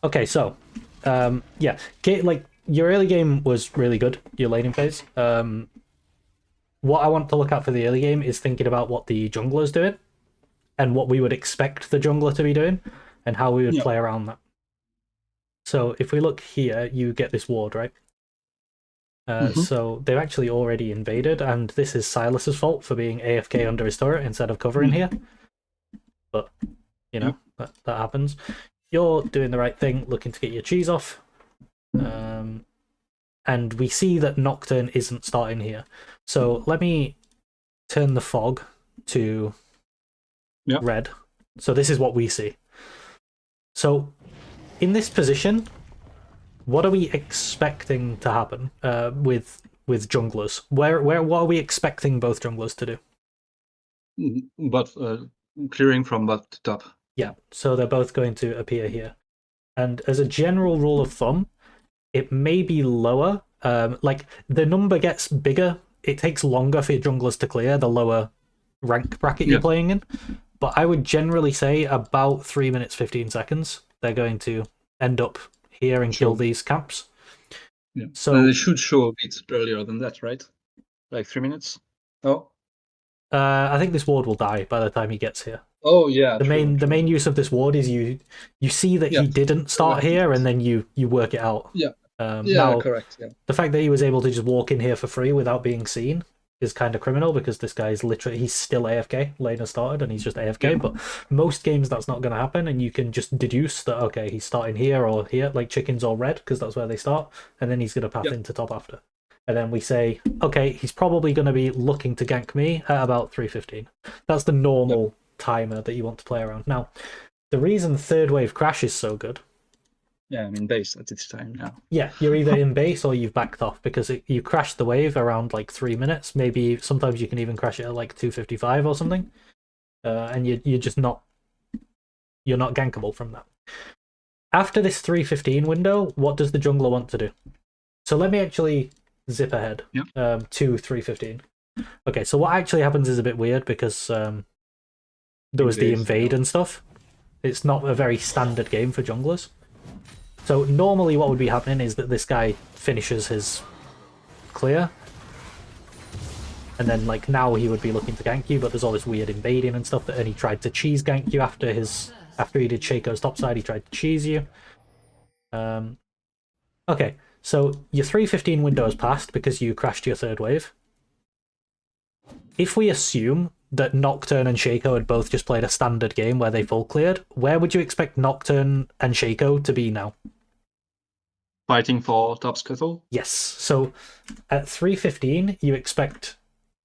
Okay, so yeah, like your early game was really good, your laning phase. What I want to look at for the early game is thinking about what the jungler's doing and what we would expect the jungler to be doing and how we would Yeah. play around that. So if we look here, you get this ward, right? So they've actually already invaded, and this is Silas's fault for being AFK under his turret instead of covering here. But, you know, that happens. You're doing the right thing, looking to get your cheese off. And we see that Nocturne isn't starting here. So let me turn the fog to red. So this is what we see. So in this position, what are we expecting to happen with junglers? What are we expecting both junglers to do? But clearing from bot to top. Yeah, so they're both going to appear here. And as a general rule of thumb, it may be lower. Like, the number gets bigger. It takes longer for your junglers to clear the lower rank bracket you're playing in. But I would generally say about 3 minutes, 15 seconds, they're going to end up here and kill these camps. Yeah. So they should show a bit earlier than that, right? Like 3 minutes? Oh. I think this ward will die by the time he gets here. Oh yeah. The main use of this ward is you see that he didn't start here, and then you work it out. Yeah. Now, correct. Yeah. The fact that he was able to just walk in here for free without being seen is kind of criminal, because this guy is literally, he's still AFK. Lane started and he's just AFK. But most games that's not going to happen, and you can just deduce that, okay, he's starting here or here, like chickens or red, because that's where they start, and then he's going to path into top after. And then we say, okay, he's probably going to be looking to gank me at about 3:15. That's the normal timer that you want to play around. Now, the reason third wave crash is so good. Yeah, I'm in base at this time now. Yeah, you're either in base or you've backed off, because you crashed the wave around like 3 minutes. Maybe sometimes you can even crash it at like 2:55 or something. And you're just not, you're not gankable from that. After this 3:15 window, what does the jungler want to do? So let me actually zip ahead to 3:15. Okay, so what actually happens is a bit weird, because there was the invade and stuff. It's not a very standard game for junglers. So normally what would be happening is that this guy finishes his clear, and then like now he would be looking to gank you, but there's all this weird invading and stuff, and he tried to cheese gank you after he did Shaco's topside. He tried to cheese you. Okay, so your 3:15 window has passed because you crashed your third wave. If we assume that Nocturne and Shaco had both just played a standard game where they full cleared, where would you expect Nocturne and Shaco to be now? Fighting for top scuttle? Yes. So at 3:15, you expect,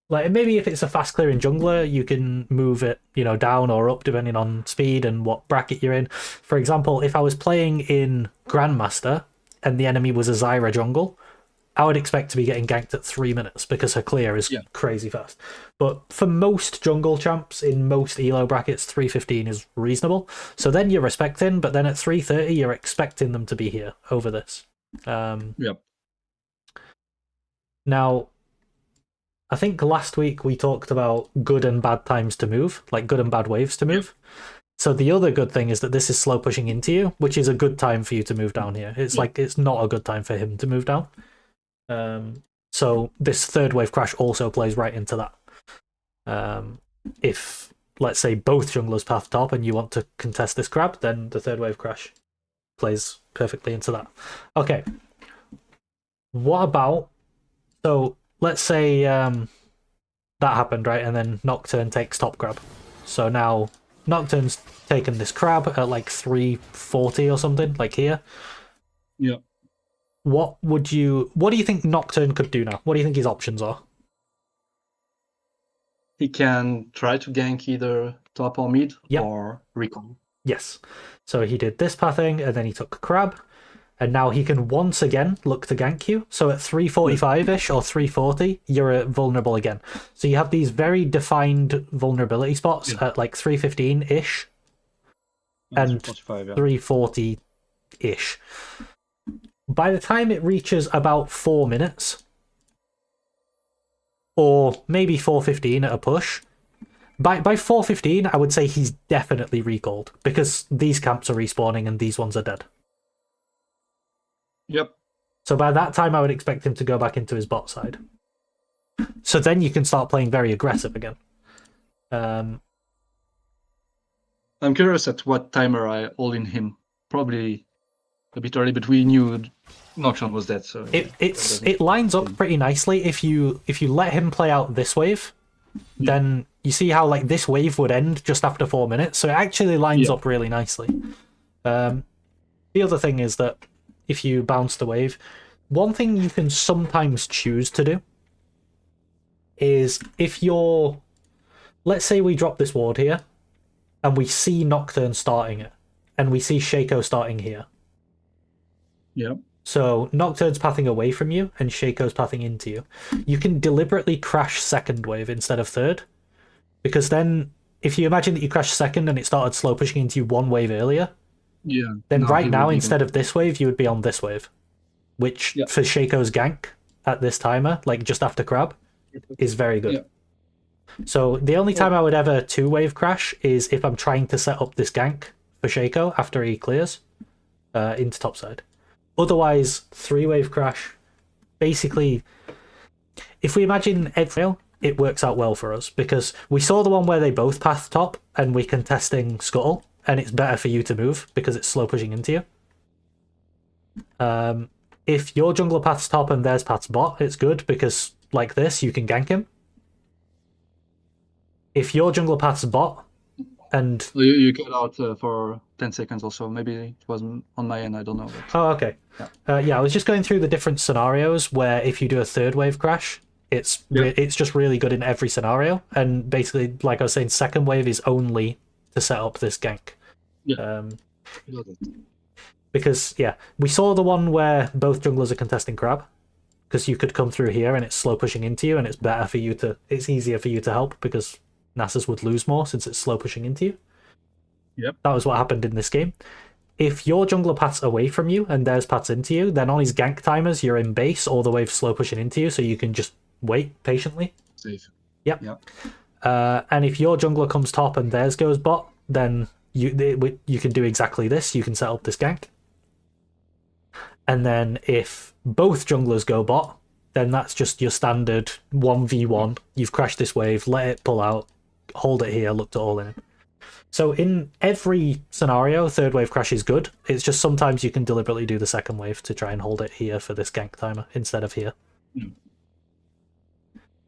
like, maybe if it's a fast clearing jungler, you can move it, down or up depending on speed and what bracket you're in. For example, if I was playing in Grandmaster and the enemy was a Zyra jungle, I would expect to be getting ganked at 3 minutes because her clear is crazy fast. But for most jungle champs in most elo brackets, 3:15 is reasonable. So then you're respecting, but then at 3:30 you're expecting them to be here over this. Now, I think last week we talked about good and bad times to move, like good and bad waves to move. So the other good thing is that this is slow pushing into you, which is a good time for you to move down here. It's like, it's not a good time for him to move down. So this third wave crash also plays right into that. If, let's say, both junglers path top and you want to contest this crab, then the third wave crash plays perfectly into that. Okay. What about, so let's say that happened, right? And then Nocturne takes top crab. So now Nocturne's taken this crab at like 3:40 or something, like here. Yeah. What do you think Nocturne could do now? What do you think his options are? He can try to gank either top or mid or recon. Yes. So he did this pathing, and then he took crab, and now he can once again look to gank you. So at 3:45-ish or 3:40, you're vulnerable again. So you have these very defined vulnerability spots at like 3:15-ish and 3:40-ish. By the time it reaches about 4 minutes, or maybe 4:15 at a push, by 4:15, I would say he's definitely recalled, because these camps are respawning and these ones are dead. Yep. So by that time, I would expect him to go back into his bot side. So then you can start playing very aggressive again. I'm curious at what timer I all in him. Probably a bit early, but we knew Nocturne was dead, so it lines up pretty nicely if you let him play out this wave. Then you see how like this wave would end just after 4 minutes, so it actually lines up really nicely. The other thing is that if you bounce the wave, one thing you can sometimes choose to do is if you're, let's say we drop this ward here, and we see Nocturne starting it, and we see Shaco starting here. Yeah. So Nocturne's pathing away from you, and Shaco's pathing into you. You can deliberately crash second wave instead of third, because then if you imagine that you crashed second and it started slow pushing into you one wave earlier, then right now instead of this wave, you would be on this wave, which for Shaco's gank at this timer, like just after Crab, is very good. So the only time I would ever 2-wave crash is if I'm trying to set up this gank for Shaco after he clears into topside. Otherwise, 3-wave crash, basically, if we imagine every it works out well for us, because we saw the one where they both path top and we're contesting Scuttle, and it's better for you to move because it's slow pushing into you. If your jungler paths top and theirs paths bot, it's good because like this, you can gank him. If your jungler paths bot and... You get out for 10 seconds or so. Maybe it wasn't on my end, I don't know. But... Oh, okay. Yeah, I was just going through the different scenarios where if you do a 3rd-wave crash, it's just really good in every scenario. And basically, like I was saying, 2nd wave is only to set up this gank. Because, we saw the one where both junglers are contesting Crab, because you could come through here and it's slow pushing into you, and it's better for you to... It's easier for you to help because Nasus would lose more since it's slow pushing into you. That was what happened in this game. If your jungler paths away from you and theirs paths into you, then on his gank timers, you're in base, or the wave's slow pushing into you, so you can just wait patiently. Safe. And if your jungler comes top and theirs goes bot, then you can do exactly this. You can set up this gank. And then if both junglers go bot, then that's just your standard 1v1. You've crashed this wave, let it pull out, hold it here, look to all in it. So in every scenario, 3rd wave crash is good. It's just sometimes you can deliberately do the 2nd wave to try and hold it here for this gank timer instead of here.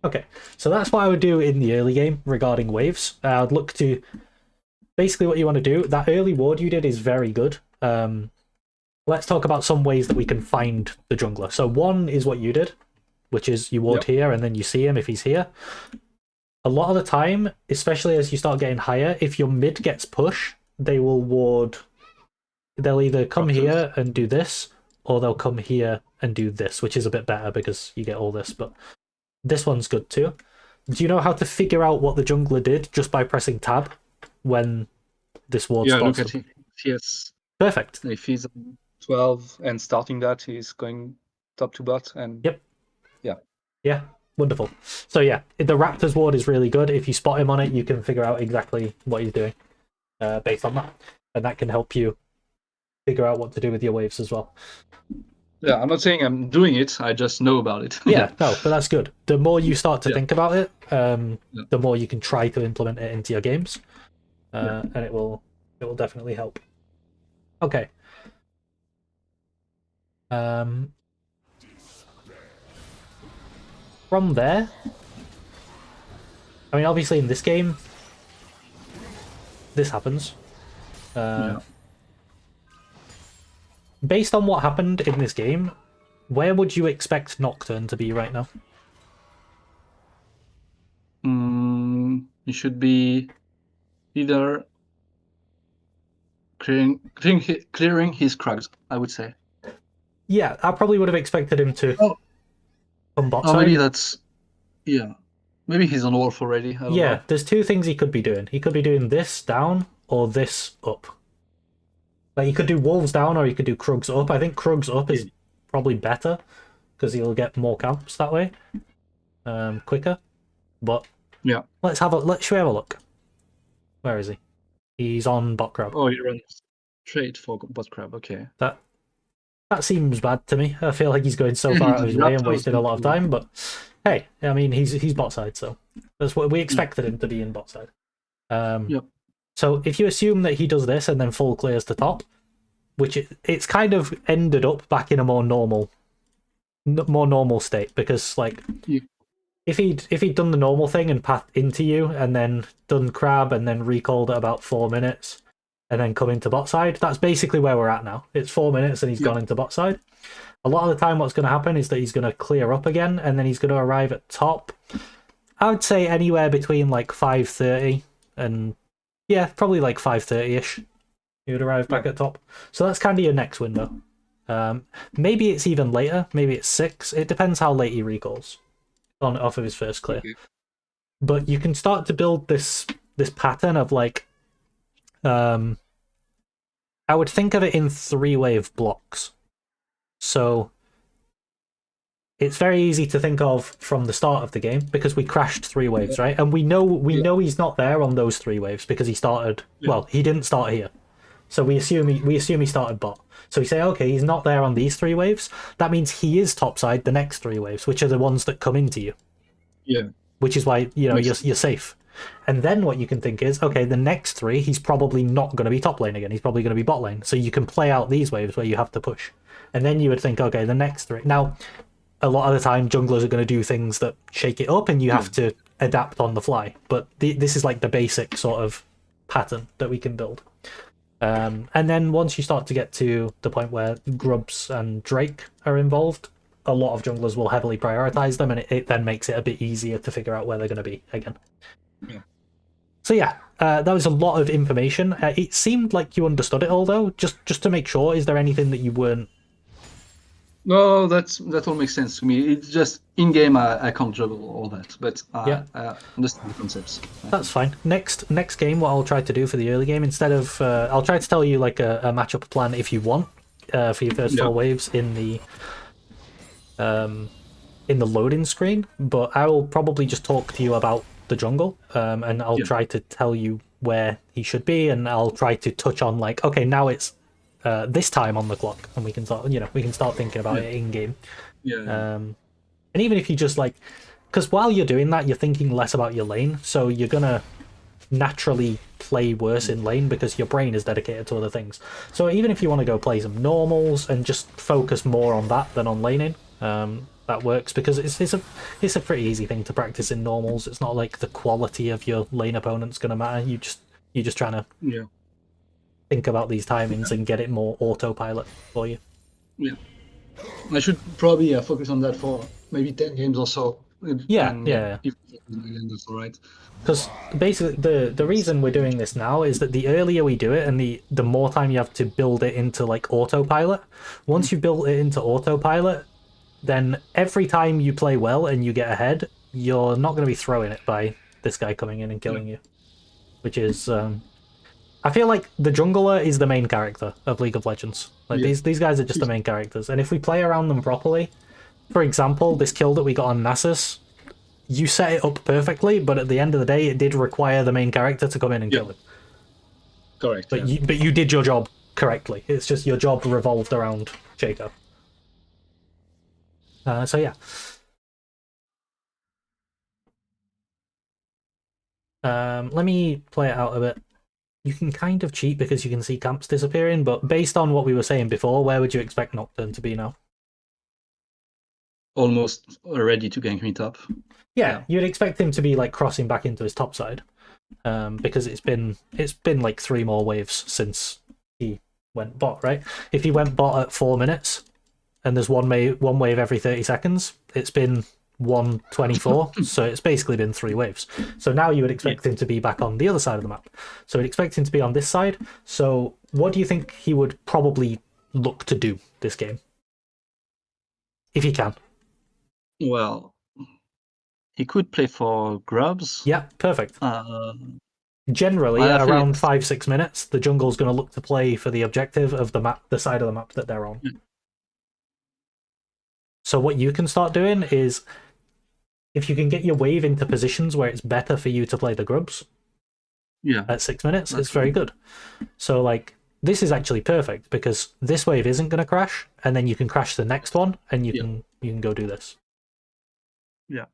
Okay, so that's what I would do in the early game regarding waves. I'd look to... Basically what you want to do, that early ward you did is very good. Let's talk about some ways that we can find the jungler. So one is what you did, which is you ward here and then you see him if he's here. A lot of the time, especially as you start getting higher, if your mid gets push, they will ward... They'll either come here and do this, or they'll come here and do this, which is a bit better because you get all this, but this one's good too. Do you know how to figure out what the jungler did just by pressing tab when this ward spots? Look at him. Yes. Perfect. If he's 12 and starting that, he's going top to bot and... Yeah, wonderful. So yeah, the Raptors ward is really good. If you spot him on it, you can figure out exactly what he's doing based on that. And that can help you figure out what to do with your waves as well. Yeah, I'm not saying I'm doing it, I just know about it. No, but that's good. The more you start to think about it, the more you can try to implement it into your games. And it will definitely help. Okay. From there, I mean, obviously in this game, this happens. Based on what happened in this game, where would you expect Nocturne to be right now? He should be either clearing his crags, I would say. Yeah, I probably would have expected him to come bot side. Maybe that's... Yeah. Maybe he's on Wolf already. I don't know. There's 2 things he could be doing. He could be doing this down or this up. Like, he could do Wolves down or he could do Krugs up. I think Krugs up is probably better because he'll get more camps that way quicker. But should we have a look? Where is he? He's on bot crab. Oh, he runs straight for bot crab. Okay. That seems bad to me. I feel like he's going so Yeah, far he out of did his way and Raptors wasted a lot of into- time. But hey, I mean, he's bot side, so that's what we expected him to be in bot side. Yep. So if you assume that he does this and then full clears the top, which it's kind of ended up back in a more normal state, because like Yeah. if he'd done the normal thing and pathed into you and then done crab and then recalled at about 4 minutes and then come into bot side, that's basically where we're at now. It's 4 minutes and he's Yep. gone into bot side. A lot of the time what's going to happen is that he's going to clear up again and then he's going to arrive at top. I would say anywhere between like 5:30 and yeah, probably like 5:30ish. He would arrive back at top. So that's kind of your next window. Maybe it's even later. Maybe it's 6. It depends how late he recalls off of his first clear. Okay. But you can start to build this pattern of like, I would think of it in 3-wave blocks. So it's very easy to think of from the start of the game because we crashed 3 waves, right? And we know he's not there on those 3 waves because he started. Well, he didn't start here, so we assume he started bot. So we say, okay, he's not there on these 3 waves. That means he is topside the next 3 waves, which are the ones that come into you. Yeah. Which is why you're safe. And then what you can think is, okay, the next 3, he's probably not going to be top lane again. He's probably going to be bot lane. So you can play out these waves where you have to push. And then you would think, okay, the next 3. Now, a lot of the time, junglers are going to do things that shake it up, and you have to adapt on the fly. But this is like the basic sort of pattern that we can build. And then once you start to get to the point where Grubs and Drake are involved, a lot of junglers will heavily prioritize them, and it then makes it a bit easier to figure out where they're going to be again. Yeah. So yeah, that was a lot of information. It seemed like you understood it all, though. Just to make sure, is there anything that you weren't? No, that all makes sense to me. It's just in game I can't juggle all that, but Yeah. I understand the concepts. That's fine. Next game, what I'll try to do for the early game, instead of I'll try to tell you like a matchup plan if you want for your first 4 waves in the loading screen, but I will probably just talk to you about the jungle, and I'll try to tell you where he should be, and I'll try to touch on like, okay, now it's this time on the clock, and we can start thinking about it in game. And even if you just like, because while you're doing that, you're thinking less about your lane, so you're gonna naturally play worse in lane because your brain is dedicated to other things. So even if you want to go play some normals and just focus more on that than on laning, that works, because it's a pretty easy thing to practice in normals. It's not like the quality of your lane opponent's gonna matter. You're just trying to think about these timings and get it more autopilot for you. Yeah, I should probably focus on that for maybe 10 games or so. Yeah. If that's all right. Because basically the reason we're doing this now is that the earlier we do it and the more time you have to build it into like autopilot. Once you build it into autopilot, then every time you play well and you get ahead, you're not going to be throwing it by this guy coming in and killing you. Which is I feel like the jungler is the main character of League of Legends. Like these guys are just the main characters, and if we play around them properly, for example, this kill that we got on Nasus, you set it up perfectly, but at the end of the day, it did require the main character to come in and kill him. Correct. But you did your job correctly. It's just your job revolved around Jacob. So yeah. Let me play it out a bit. You can kind of cheat because you can see camps disappearing, but based on what we were saying before, where would you expect Nocturne to be now? Almost ready to gank me top. Yeah, you'd expect him to be like crossing back into his top side, because it's been like 3 more waves since he went bot, right? If he went bot at 4 minutes, and there's one wave every 30 seconds, it's been 124, so it's basically been 3 waves. So now you would expect him to be back on the other side of the map. So we'd expect him to be on this side. So what do you think he would probably look to do this game? If he can. Well, he could play for grubs. Yeah, perfect. Generally, I feel around it's- 5-6 minutes, the jungle's going to look to play for the objective of the map, the side of the map that they're on. So what you can start doing is, if you can get your wave into positions where it's better for you to play the grubs at 6 minutes, it's very good. So like this is actually perfect because this wave isn't going to crash, and then you can crash the next one, and you can go do this. Yeah.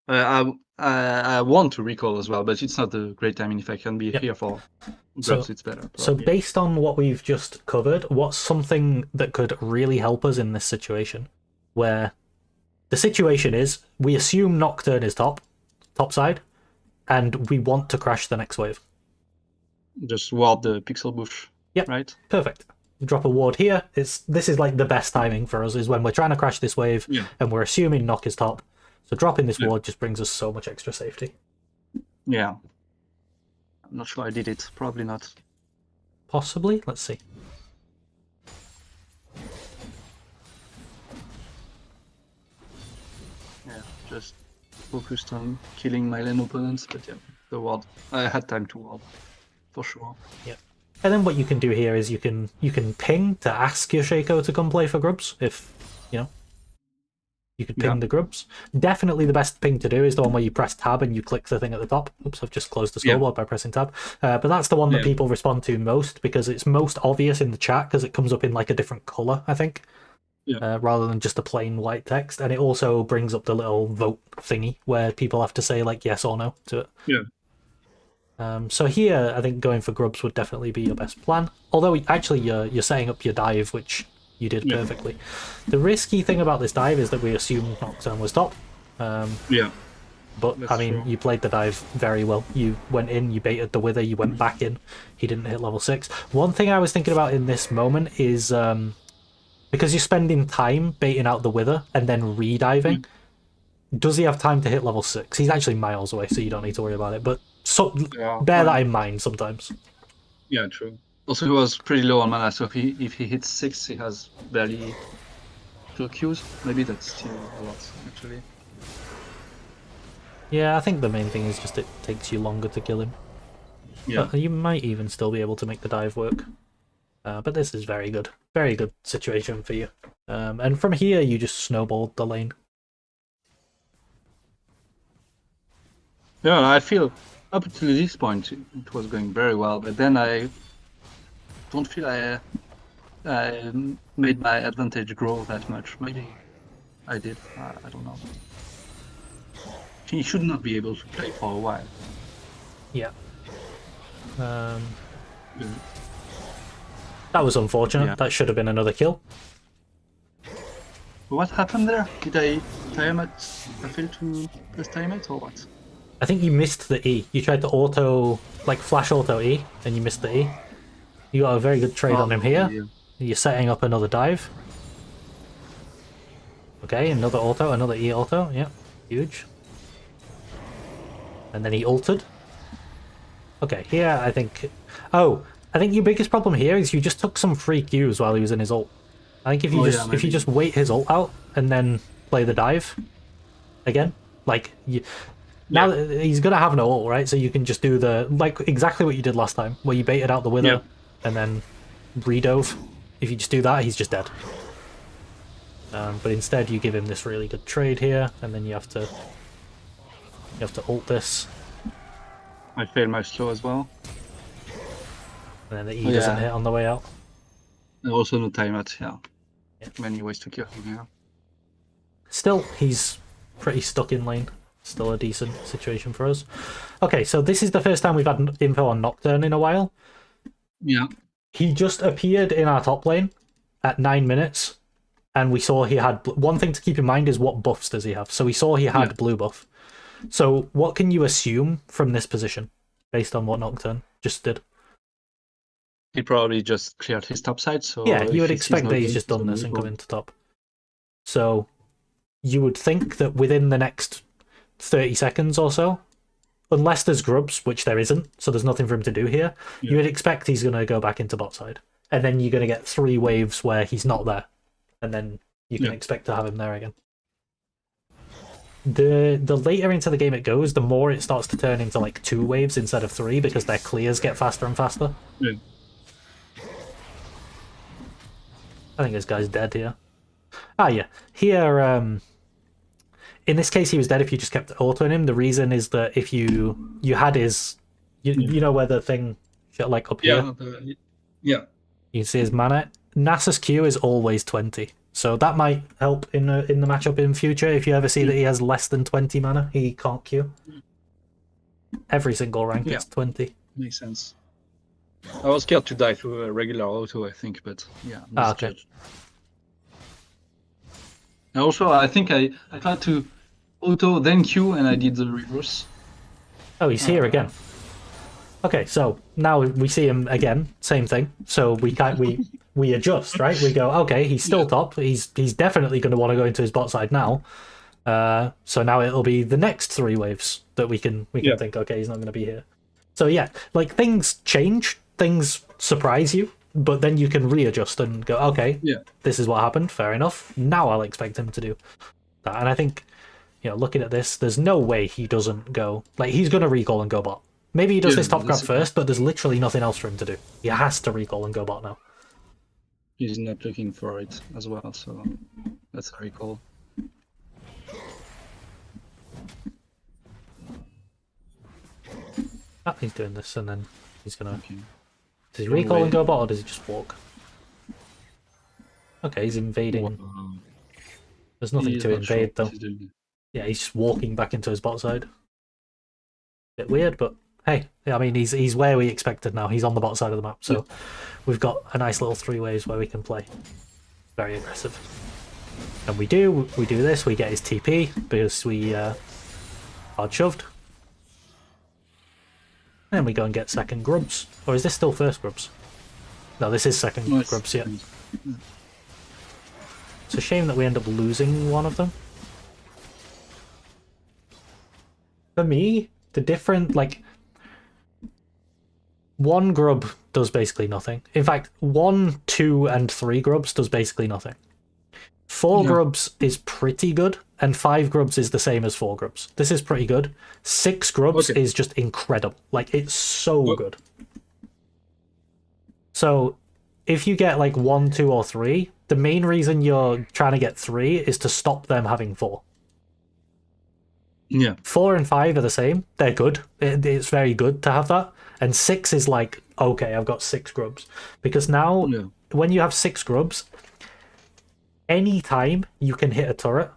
I want to recall as well, but it's not a great timing. If I can be here for grubs, it's better. So based on what we've just covered, what's something that could really help us in this situation? Where the situation is, we assume Nocturne is top side, and we want to crash the next wave. Just ward the pixel bush. Yep. Right. Perfect. Drop a ward here. This is like the best timing for us, is when we're trying to crash this wave, and we're assuming Noc is top. So dropping this ward just brings us so much extra safety. Yeah. I'm not sure I did it. Probably not. Possibly. Let's see. Yeah, just focused on killing my lane opponents, but yeah, the ward. I had time to ward, for sure. Yeah. And then what you can do here is you can ping to ask your Shaco to come play for grubs, if, you know, you could ping the grubs. Definitely the best ping to do is the one where you press tab and you click the thing at the top. Oops, I've just closed the scoreboard by pressing tab. But that's the one that people respond to most, because it's most obvious in the chat, because it comes up in like a different color, I think, rather than just a plain white text. And it also brings up the little vote thingy where people have to say like yes or no to it. So here, I think going for grubs would definitely be your best plan. Although actually you're setting up your dive, which you did perfectly. The risky thing about this dive is that we assumed Nocturne was top. But I mean, you played the dive very well. You went in, you baited the Wither, you went back in. He didn't hit level 6. One thing I was thinking about in this moment is because you're spending time baiting out the Wither and then re-diving, does he have time to hit level 6? He's actually miles away, so you don't need to worry about it. But bear that in mind sometimes. Yeah, true. Also, he was pretty low on mana, so if he hits 6, he has barely 2 Qs. Maybe that's still a lot, actually. Yeah, I think the main thing is just it takes you longer to kill him. Yeah. But you might even still be able to make the dive work. But this is very good. Very good situation for you. And from here, you just snowballed the lane. Yeah, I feel up to this point it was going very well, but then I don't feel I made my advantage grow that much. Maybe I did. I don't know. He should not be able to play for a while. Yeah. That was unfortunate. Yeah. That should have been another kill. What happened there? Did I time it? I failed to press time it or what? I think you missed the E. You tried to flash auto E, and you missed the E. You got a very good trade on him here. Yeah. You're setting up another dive. Okay, another auto, another E auto. Yeah, huge. And then he ulted. Okay, here I think... Oh, I think your biggest problem here is you just took some free Qs while he was in his ult. I think if you if you just wait his ult out and then play the dive again, like now he's gonna have no ult, right? So you can just do the exactly what you did last time, where you baited out the Wither and then redove. If you just do that, he's just dead. But instead, you give him this really good trade here, and then you have to ult this. I failed my slow as well. And then the E doesn't hit on the way out. And also no time out, Many ways to kill him, Still, he's pretty stuck in lane. Still a decent situation for us. Okay, so this is the first time we've had info on Nocturne in a while. Yeah. He just appeared in our top lane at 9 minutes, and we saw he had... One thing to keep in mind is what buffs does he have. So we saw he had blue buff. So what can you assume from this position, based on what Nocturne just did? He probably just cleared his top side, so... Yeah, you would expect that he's just done this and come into top. So you would think that within the next 30 seconds or so, unless there's grubs, which there isn't, so there's nothing for him to do here, you would expect he's going to go back into bot side. And then you're going to get 3 waves where he's not there. And then you can expect to have him there again. The later into the game it goes, the more it starts to turn into 2 waves instead of 3, because their clears get faster and faster. Yeah. I think this guy's dead here. Ah, yeah. Here, in this case, he was dead if you just kept autoing him. The reason is that if you had his... You know where the thing... up here? Yeah. You can see his mana. Nasa's Q is always 20. So that might help in the matchup in future. If you ever see that he has less than 20 mana, he can't Q. Every single rank it's 20. Makes sense. I was scared to die through a regular auto, I think, but yeah, Okay. And also, I think I tried to auto then Q, and I did the reverse. Oh, he's here again. Okay, so now we see him again. Same thing. So we adjust, right? We go, okay, he's still top. He's definitely going to want to go into his bot side now. So now it'll be the next 3 waves that we can think, okay, he's not going to be here. So yeah, like things change, things surprise you, but then you can readjust and go, okay, this is what happened. Fair enough. Now I'll expect him to do that. And I think, looking at this, there's no way he doesn't go. Like he's going to recall and go bot. Maybe he does this top grab first, but there's literally nothing else for him to do. He has to recall and go bot now. He's not looking for it as well, so that's a recall. Ah, he's doing this, and then he's gonna... Does he recall and go bot, or does he just walk? Okay, he's invading. There's nothing to invade, though. Yeah, he's just walking back into his bot side. Bit weird, but hey, I mean, he's where we expected now. He's on the bot side of the map, so we've got a nice little 3 ways where we can play. Very aggressive. And we do this, we get his TP, because we hard shoved. And we go and get second grubs. Or is this still first grubs? No, this is second grubs, yeah. It's a shame that we end up losing one of them. For me, the different, like... 1 grub does basically nothing. In fact, 1, 2, and 3 grubs does basically nothing. 4 grubs is pretty good, and 5 grubs is the same as 4 grubs. This is pretty good. 6 grubs is just incredible. Like, it's so good. So, if you get like 1, 2, or 3, the main reason you're trying to get 3 is to stop them having 4. Yeah. 4 and 5 are the same. They're good. It's very good to have that. And 6 is like, okay, I've got 6 grubs. Because now, when you have 6 grubs, anytime you can hit a turret.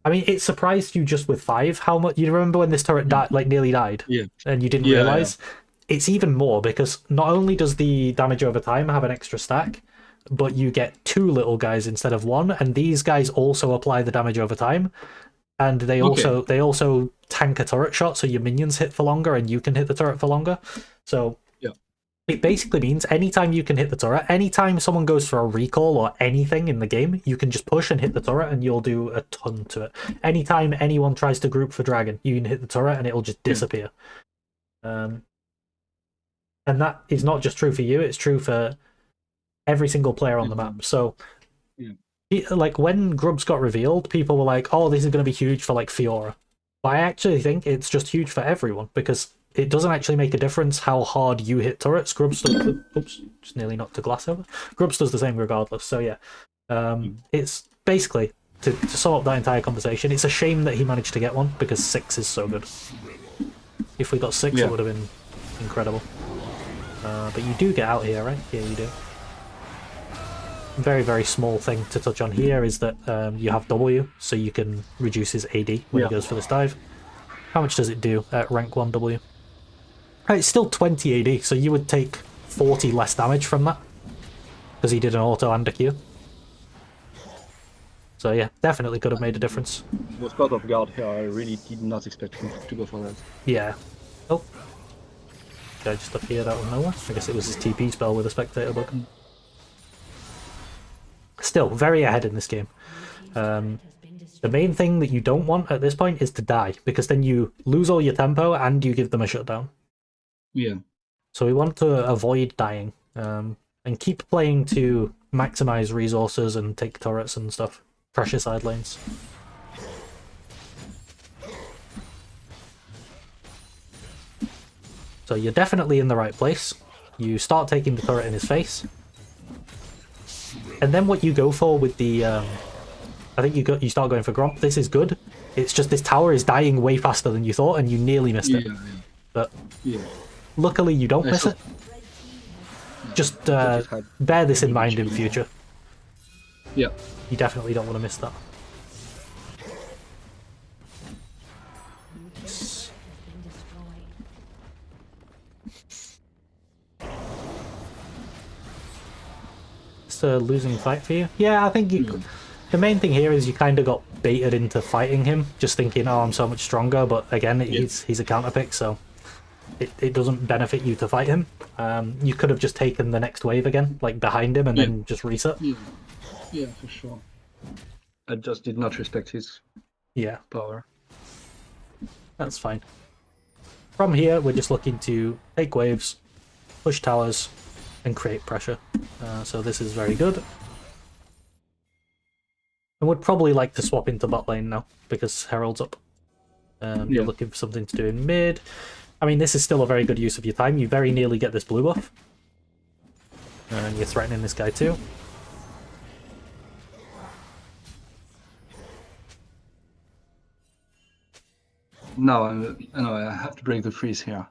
I mean, it surprised you just with 5 how much. You remember when this turret nearly died? Yeah. And you didn't realize? Yeah. It's even more, because not only does the damage over time have an extra stack, but you get 2 little guys instead of 1, and these guys also apply the damage over time. And they also tank a turret shot, so your minions hit for longer and you can hit the turret for longer. So it basically means anytime you can hit the turret, anytime someone goes for a recall or anything in the game, you can just push and hit the turret and you'll do a ton to it. Anytime anyone tries to group for dragon, you can hit the turret and it'll just disappear. And that is not just true for you, it's true for every single player on the map. So like when grubs got revealed, people were like, oh, this is going to be huge for like Fiora. But I actually think it's just huge for everyone, because it doesn't actually make a difference how hard you hit turrets. Grubs does oops, just nearly knocked a glass over. Grubs does the same regardless. So yeah, it's basically, to sum up that entire conversation, it's a shame that he managed to get one, because 6 is so good. If we got 6, it would have been incredible. But you do get out here, right? Yeah, you do. Very, very small thing to touch on here is that you have W, so you can reduce his AD when he goes for this dive. How much does it do at rank 1 W? It's still 20 AD, so you would take 40 less damage from that, because he did an auto and a Q. So yeah, definitely could have made a difference. It was caught off guard here, I really did not expect him to go for that. Yeah. Oh. Guy just appeared out of nowhere. I guess it was his TP spell with a spectator bug. Still, very ahead in this game. The main thing that you don't want at this point is to die, because then you lose all your tempo and you give them a shutdown. Yeah. So we want to avoid dying, and keep playing to maximize resources and take turrets and stuff. Pressure side lanes. So you're definitely in the right place. You start taking the turret in his face. And then what you go for with the, I think you start going for Gromp. This is good. It's just this tower is dying way faster than you thought, and you nearly missed it. But luckily you don't miss it. Just But it had bear this in mind in individually. future. Yeah. You definitely don't want to miss that. It's a losing fight for you. Yeah, I think you. The main thing here is you kind of got baited into fighting him, just thinking, "Oh, I'm so much stronger." But again, he's a counter pick, so it doesn't benefit you to fight him. You could have just taken the next wave again, like behind him, and then just reset. Yeah, for sure. I just did not respect his power. That's fine. From here, we're just looking to take waves, push towers, and create pressure. So this is very good. I would probably like to swap into bot lane now, because Herald's up. You're looking for something to do in mid. I mean, this is still a very good use of your time. You very nearly get this blue buff. And you're threatening this guy too. No, I have to break the freeze here.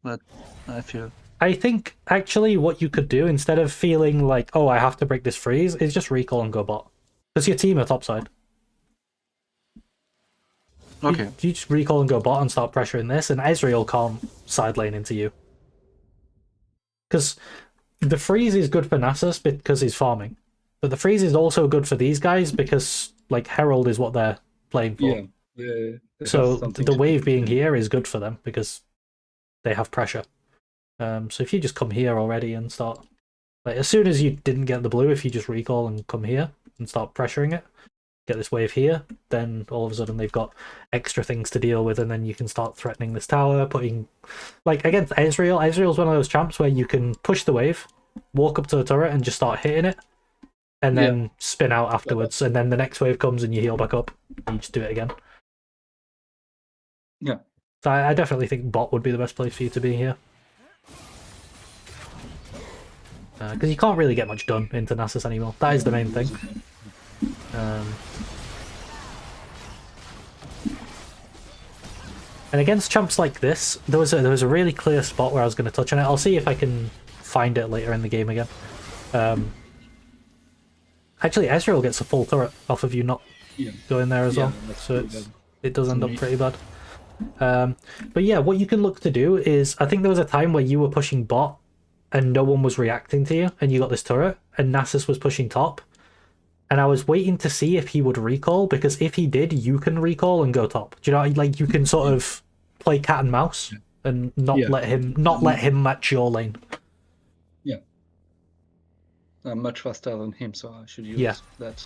But I feel... I think, actually, what you could do, instead of feeling like, oh, I have to break this freeze, is just recall and go bot. Because your team are topside. Okay. You just recall and go bot and start pressuring this, and Ezreal can't side lane into you. Because the freeze is good for Nasus because he's farming. But the freeze is also good for these guys because, like, Herald is what they're playing for. Yeah. So the wave being here is good for them because they have pressure. So if you just come here already and start... Like, as soon as you didn't get the blue, if you just recall and come here and start pressuring it, get this wave here, then all of a sudden they've got extra things to deal with, and then you can start threatening this tower, putting... Like, against Ezreal, Ezreal's one of those champs where you can push the wave, walk up to the turret and just start hitting it, and then spin out afterwards, and then the next wave comes and you heal back up, and you just do it again. Yeah. So I definitely think bot would be the best place for you to be here. Because you can't really get much done into Nasus anymore. That is the main thing. And against champs like this, there was a really clear spot where I was going to touch on it. I'll see if I can find it later in the game again. Actually, Ezreal gets a full turret off of you not going there as well, so it does end up pretty bad. But yeah, what you can look to do is, I think there was a time where you were pushing bot and no one was reacting to you, and you got this turret, and Nasus was pushing top, and I was waiting to see if he would recall, because if he did, you can recall and go top. Do you know, like, you can sort of play cat and mouse and not let him match your lane. Yeah. I'm much faster than him, so I should use that.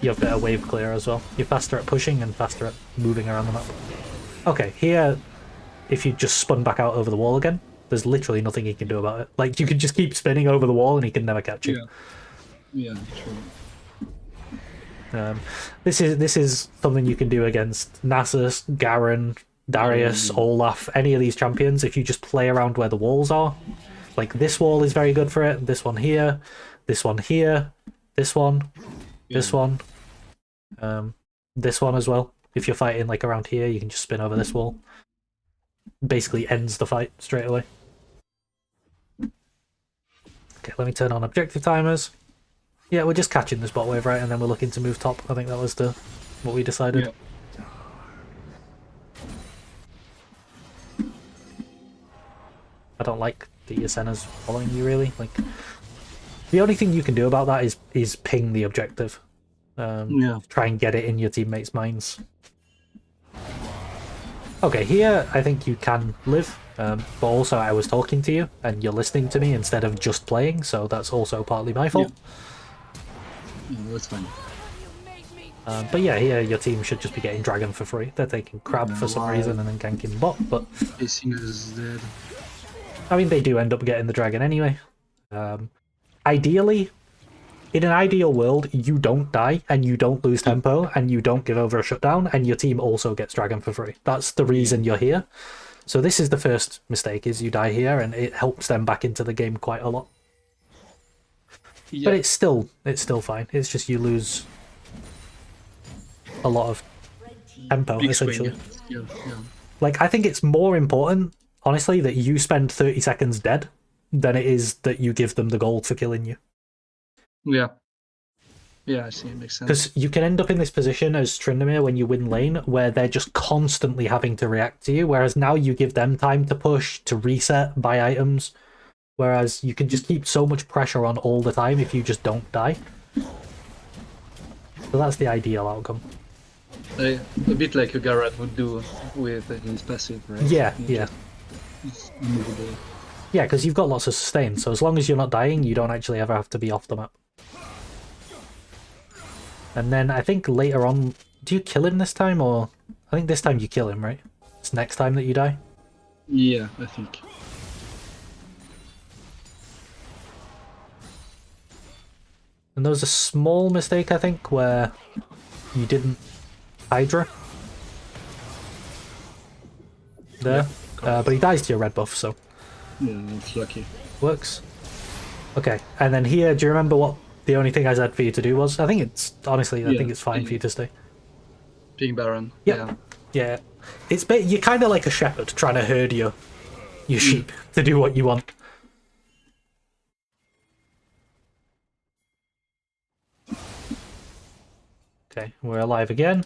You have better wave clear as well. You're faster at pushing and faster at moving around the map. Okay, here, if you just spun back out over the wall again, there's literally nothing he can do about it. Like, you could just keep spinning over the wall and he can never catch you. Yeah, true. This is something you can do against Nasus, Garen, Darius, Olaf, any of these champions. If you just play around where the walls are, like this wall is very good for it. This one here, this one here, this one, this one, this one as well. If you're fighting like around here, you can just spin over this wall. Basically ends the fight straight away. Okay, let me turn on objective timers. Yeah, we're just catching this bot wave, right? And then we're looking to move top. I think that was what we decided. I don't like the Yasena's following you, really. Like, the only thing you can do about that is ping the objective. Try and get it in your teammates' minds. Okay, here I think you can live, but also I was talking to you and you're listening to me instead of just playing, so that's also partly my fault. Yeah, that's fine. But yeah, here your team should just be getting Dragon for free. They're taking Crab for some reason and then ganking bot, but... is dead. I mean, they do end up getting the Dragon anyway. Ideally, in an ideal world, you don't die, and you don't lose tempo, and you don't give over a shutdown, and your team also gets Dragon for free. That's the reason you're here. So this is the first mistake, is you die here, and it helps them back into the game quite a lot. But it's still fine. It's just you lose a lot of tempo, essentially. Like, I think it's more important, honestly, that you spend 30 seconds dead than it is that you give them the gold for killing you. Yeah. Yeah, I see. It makes sense. Because you can end up in this position as Tryndamere when you win lane, where they're just constantly having to react to you, whereas now you give them time to push, to reset, buy items, whereas you can just keep so much pressure on all the time if you just don't die. So that's the ideal outcome. A bit like a Garrett would do with his passive, right? Yeah, You yeah. just immovable. Yeah, because you've got lots of sustain, so as long as you're not dying, you don't actually ever have to be off the map. And then I think later on, do you kill him this time, or... I think this time you kill him, right? It's next time that you die? Yeah, I think. And there was a small mistake, I think, where you didn't Hydra. There. But he dies to your red buff, so... Yeah, that's lucky. Works. Okay, and then here, do you remember what the only thing I said for you to do was? I think it's, honestly, I think it's fine for you to stay. Being Baron. Yep. Yeah. It's you're kind of like a shepherd trying to herd your sheep to do what you want. Okay, we're alive again.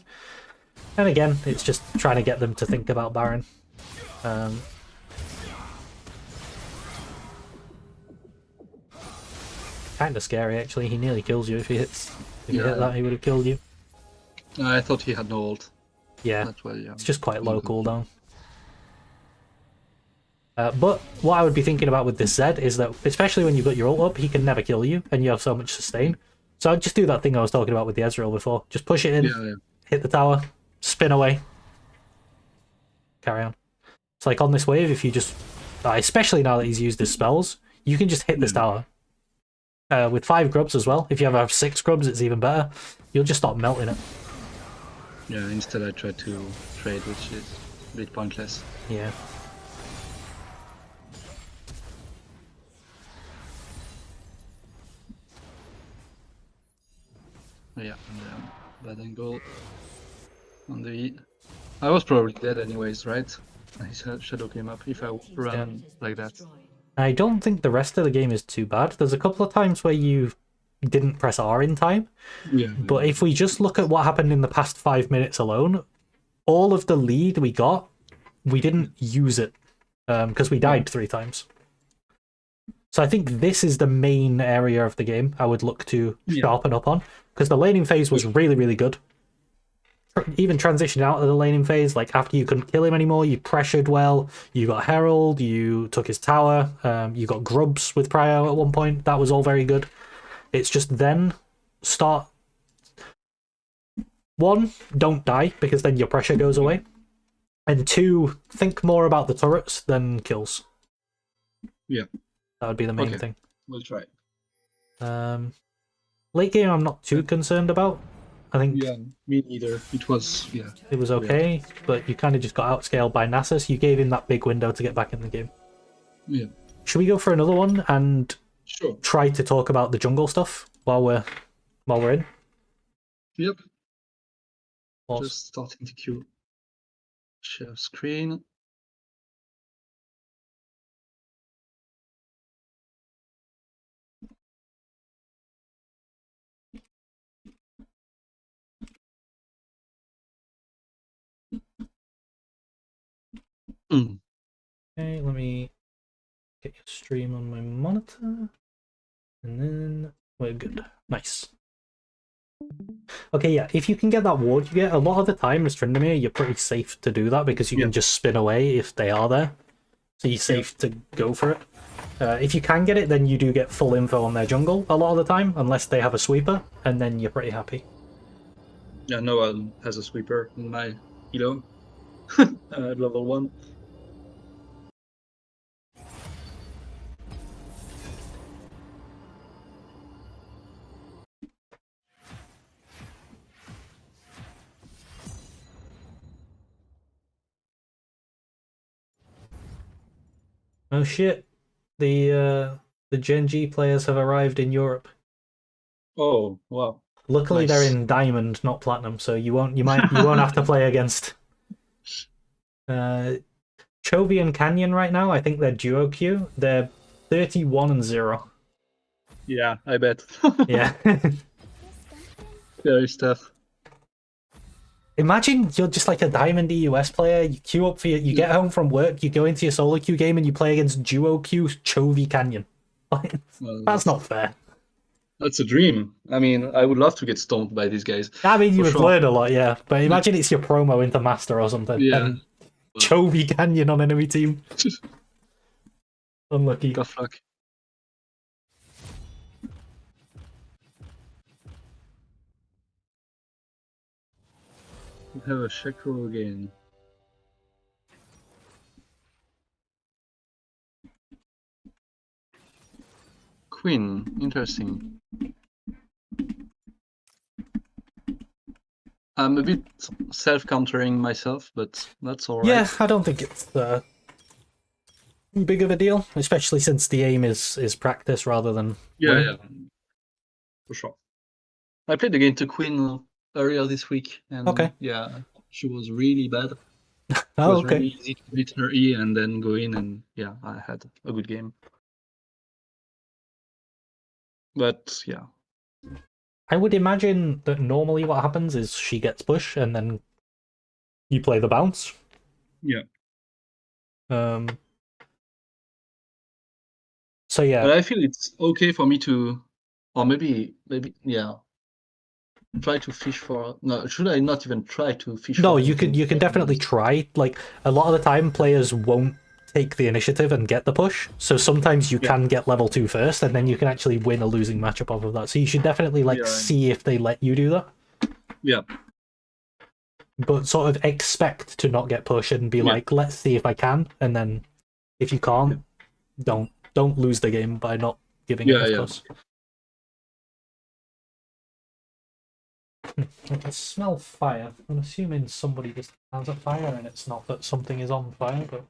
And again, it's just trying to get them to think about Baron. Kind of scary, actually. He nearly kills you if he hits. If you hit that, he would have killed you. I thought he had no ult. Yeah, That's why, yeah. it's just quite low cooldown. But what I would be thinking about with this Zed is that, especially when you've got your ult up, he can never kill you, and you have so much sustain. So I'd just do that thing I was talking about with the Ezreal before. Just push it in, hit the tower, spin away, carry on. It's like on this wave, if you just... especially now that he's used his spells, you can just hit this tower. With 5 grubs as well. If you ever have 6 grubs, it's even better. You'll just start melting it. Yeah, instead I try to trade, which is a bit pointless. Yeah. Yeah, bad angle on the... I was probably dead anyways, right? His shadow came up if I ran like that. I don't think the rest of the game is too bad. There's a couple of times where you didn't press R in time. Yeah. But if we just look at what happened in the past 5 minutes alone, all of the lead we got, we didn't use it because we died 3 times. So I think this is the main area of the game I would look to sharpen up on, because the laning phase was really, really good. Even transitioned out of the laning phase, like after you couldn't kill him anymore, you pressured well, you got Herald, you took his tower, you got Grubs with Prio at one point. That was all very good. It's just then start... 1, don't die, because then your pressure goes away. And 2, think more about the turrets than kills. Yeah. That would be the main thing. We'll try. Late game I'm not too concerned about. I think me neither. It was okay, but you kind of just got outscaled by Nasus. You gave him that big window to get back in the game. Yeah. Should we go for another one and try to talk about the jungle stuff while we're in? Yep. Just starting to queue. Share screen. Okay, let me get your stream on my monitor. And then we're good. Nice. Okay, yeah, if you can get that ward you get, a lot of the time as Tryndamere, you're pretty safe to do that because you can just spin away if they are there. So you're safe to go for it. If you can get it, then you do get full info on their jungle a lot of the time, unless they have a sweeper, and then you're pretty happy. Yeah, no one has a sweeper in my elo. Level 1. Oh shit! The Gen G players have arrived in Europe. Oh wow! Luckily, they're in Diamond, not Platinum, so you won't have to play against Chovy and Canyon right now. I think they're duo queue. They're 31-0. Yeah, I bet. Yeah. Very tough. Imagine you're just like a Diamond EUS player, you queue up for you get home from work, you go into your solo queue game and you play against duo queue Chovy Canyon. Well, That's not fair. that's a dream. I mean, I would love to get stomped by these guys. I mean, you For would sure. learn a lot, yeah. But imagine it's your promo into Master or something, Yeah. and Chovy Canyon on enemy team. Unlucky. Tough luck. We have a Shekro again. Queen, interesting. I'm a bit self-countering myself, but that's alright. Yeah, I don't think it's big of a deal, especially since the aim is practice rather than win. Yeah, for sure. I played against a Queen earlier this week, and Okay. yeah, she was really bad. It Oh, was okay. really easy to beat her E and then go in, and yeah, I had a good game. But yeah, I would imagine that normally what happens is she gets push and then you play the bounce. yeah. So yeah. But I feel it's okay for me to, or maybe yeah, try to fish for. No, should I not even try to fish? No, for you can anything definitely try. Like a lot of the time, players won't take the initiative and get the push. So sometimes you can get level 2 first, and then you can actually win a losing matchup off of that. So you should definitely like see if they let you do that. Yeah. But sort of expect to not get pushed and be like, let's see if I can, and then if you can't, don't lose the game by not giving it, of course. I can smell fire. I'm assuming somebody just has a fire and it's not that something is on fire, but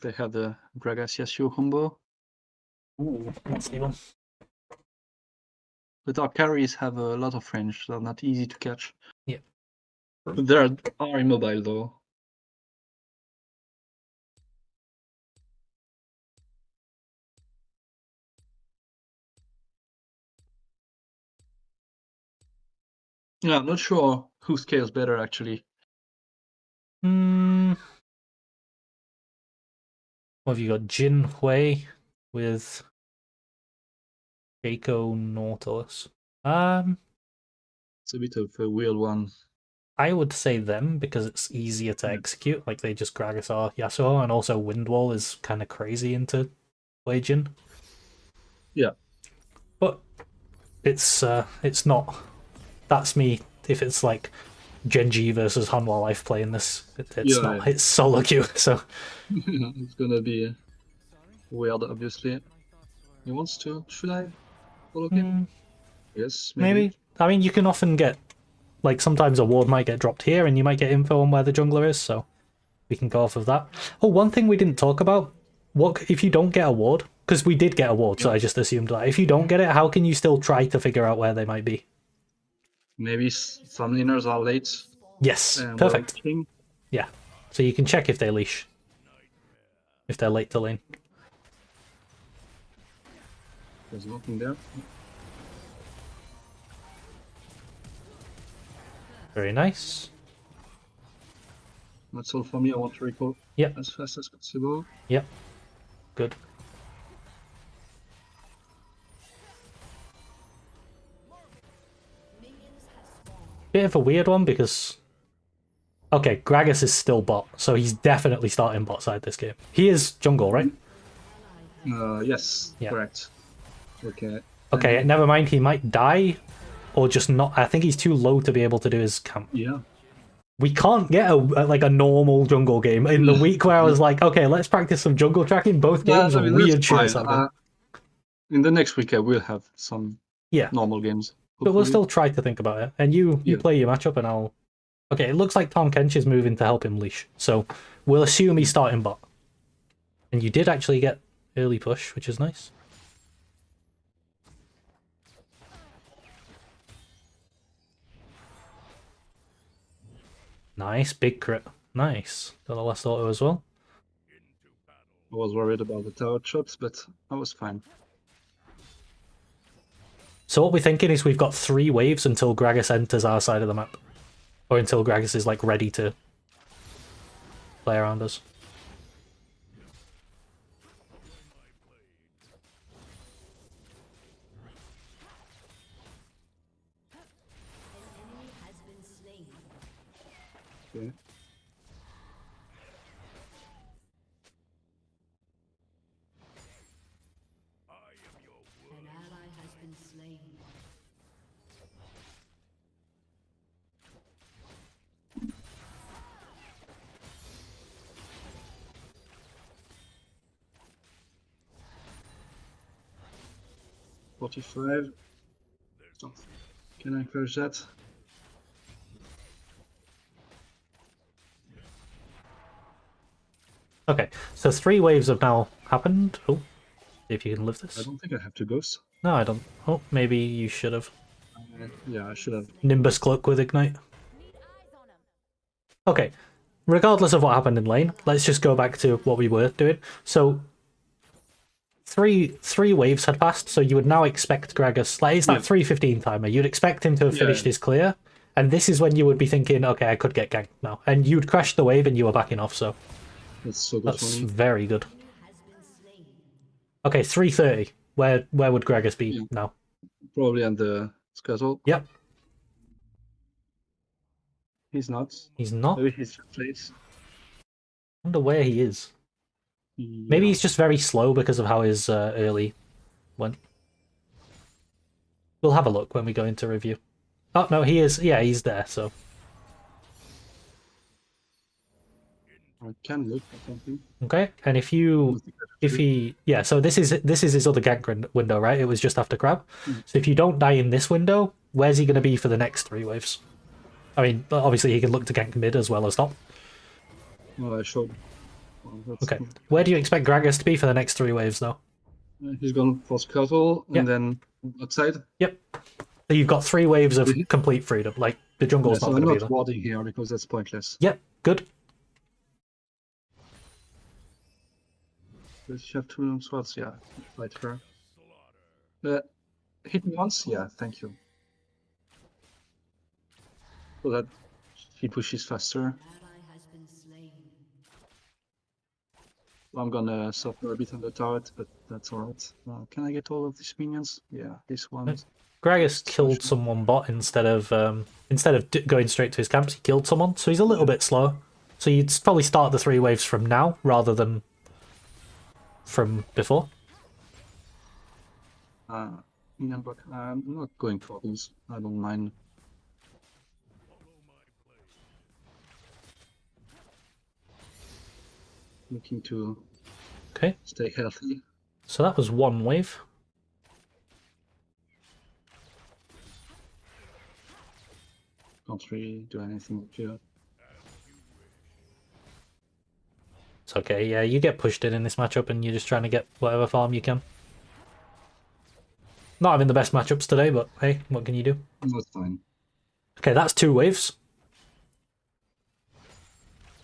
They have the Gragas Yasuo combo. ooh, let's see one. But our carries have a lot of range, so they're not easy to catch. Yeah. But they are immobile though. Yeah, I'm not sure who scales better actually. What have you got? Jin Hui with Keiko Nautilus. It's a bit of a weird one. I would say them because it's easier to execute. Like they just Gragasar Yasuo, and also Windwall is kind of crazy into Wei Jin. Yeah. But it's not. That's me. If it's like Genji versus Hanwha Life playing this, it's not. Yeah. It's solo queue, so it's gonna be weird. Obviously, he wants to. Should I follow him? Yes, maybe. I mean, you can often get like sometimes a ward might get dropped here, and you might get info on where the jungler is. So we can go off of that. Oh, one thing we didn't talk about: what if you don't get a ward? Because we did get a ward, so I just assumed that. If you don't get it, how can you still try to figure out where they might be? Maybe some laners are late. Yes, perfect. Yeah, so you can check if they leash, if they're late to lane. There's nothing there. Very nice. That's all for me. I want to recall as fast as possible. Yep. Good. Bit of a weird one because... Okay, Gragas is still bot, so he's definitely starting bot side this game. He is jungle, right? Yes, correct. Okay. Okay, never mind, he might die, or just not... I think he's too low to be able to do his camp. Yeah. We can't get a normal jungle game. In the week where I was like, okay, let's practice some jungle tracking, both games are weird shit. In the next week I will have some normal games. Hopefully. But we'll still try to think about it. And you play your matchup and I'll... Okay, it looks like Tom Kench is moving to help him leash. So we'll assume he's starting bot. And you did actually get early push, which is nice. Nice, big crit. Nice. Got a last auto as well. I was worried about the tower chops, but I was fine. So what we're thinking is we've got 3 waves until Gragas enters our side of the map. Or until Gragas is like ready to play around us. Okay. An ally has been slain. $45. Can I crush that? Okay, so 3 waves have now happened. Oh, see if you can live I this. don't think I have to ghost. No, I don't. Oh, maybe you should have. Yeah, I should have. Nimbus Cloak with Ignite. Okay, regardless of what happened in lane, let's just go back to what we were doing. So, three waves had passed, so you would now expect Gragas, like, it's that 3:15 timer, you'd expect him to have finished his clear, and this is when you would be thinking, okay, I could get ganked now. And you'd crash the wave and you were backing off, so That's so good that's for me. very good. Okay, 3:30. Where would Gragas be now? Probably on the scuttle. Yep. He's not. He's not. Maybe he's just late. I wonder where he is. Yeah. Maybe he's just very slow because of how his early went. We'll have a look when we go into review. Oh, no, he is. Yeah, he's there, so. I can look at something. Okay, and if he... Yeah, so this is his other gank window, right? It was just after Crab. So if you don't die in this window, where's he going to be for the next 3 waves? I mean, obviously he can look to gank mid as well as top. Well, I showed. Well, Okay, where do you expect Gragas to be for the next 3 waves, though? He's gone for scuttle and then outside. Yep. So you've got 3 waves of complete freedom. Like, the jungle's So not I'm going to be not there. warding here because that's pointless. Yep, good. Does she have 2 long swords? Yeah, fight her. Hit me once? Yeah, thank you. So that he pushes faster. Ally has been slain. I'm gonna suffer a bit on the turret, but that's alright. Can I get all of these minions? Yeah, this one. Gragas killed someone bot instead of going straight to his camps. He killed someone, so he's a little bit slow. So you'd probably start the 3 waves from now rather than from before. Minion block. I'm not going for these. I don't mind. Looking to Okay, stay healthy. so that was 1 wave. Can't really do anything here. It's okay, yeah, you get pushed in this matchup and you're just trying to get whatever farm you can. Not having the best matchups today, but hey, what can you do? That's fine. Okay, that's 2 waves.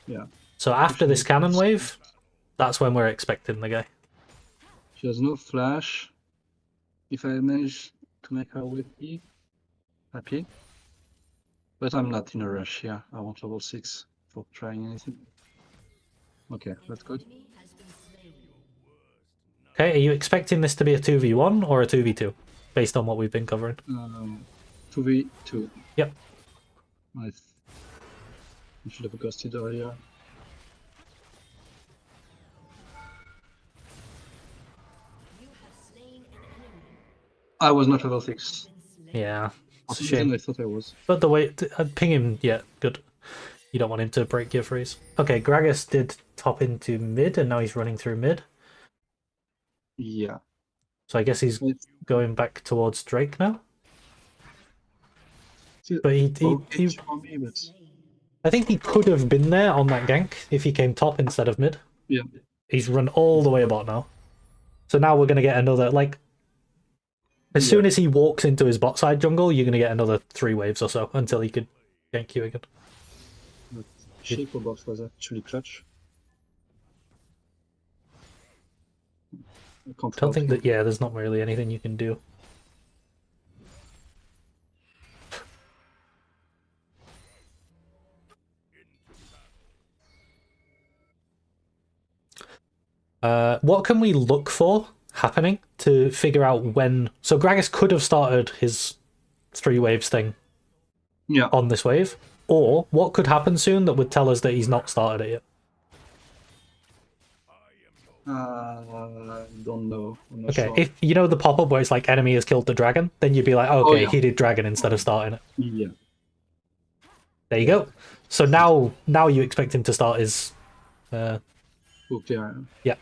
Yeah. So after this cannon wave, that's when we're expecting the guy. She has no flash. If I manage to make her with me, happy. But I'm not in a rush here. I want level 6 for trying anything. Okay, that's good. Okay, are you expecting this to be a 2v1 or a 2v2? Based on what we've been covering. 2v2. Yep. I should have ghosted earlier. I was not level 6. Yeah, it's a For some reason shame. I thought I was. But the way... ping him, yeah, good. You don't want him to break your freeze. Okay, Gragas did top into mid, and now he's running through mid. Yeah. So I guess he's going back towards Drake now. See, But I think he could have been there on that gank if he came top instead of mid. Yeah. He's run all the way about now. So now we're going to get another, like... As soon as he walks into his bot side jungle, you're going to get another 3 waves or so until he could gank you again. But Shaper buff was actually clutch. I can't I don't help think you. that, yeah, there's not really anything you can do. What can we look for happening to figure out when... So Gragas could have started his 3 waves thing Yeah. on this wave, or what could happen soon that would tell us that he's not started it yet? I don't know. I'm not Okay, sure. if you know the pop-up where it's like enemy has killed the dragon, then you'd be like, okay, yeah. he did dragon instead of starting it. Yeah. There you go. So now you expect him to start his... Okay. yeah.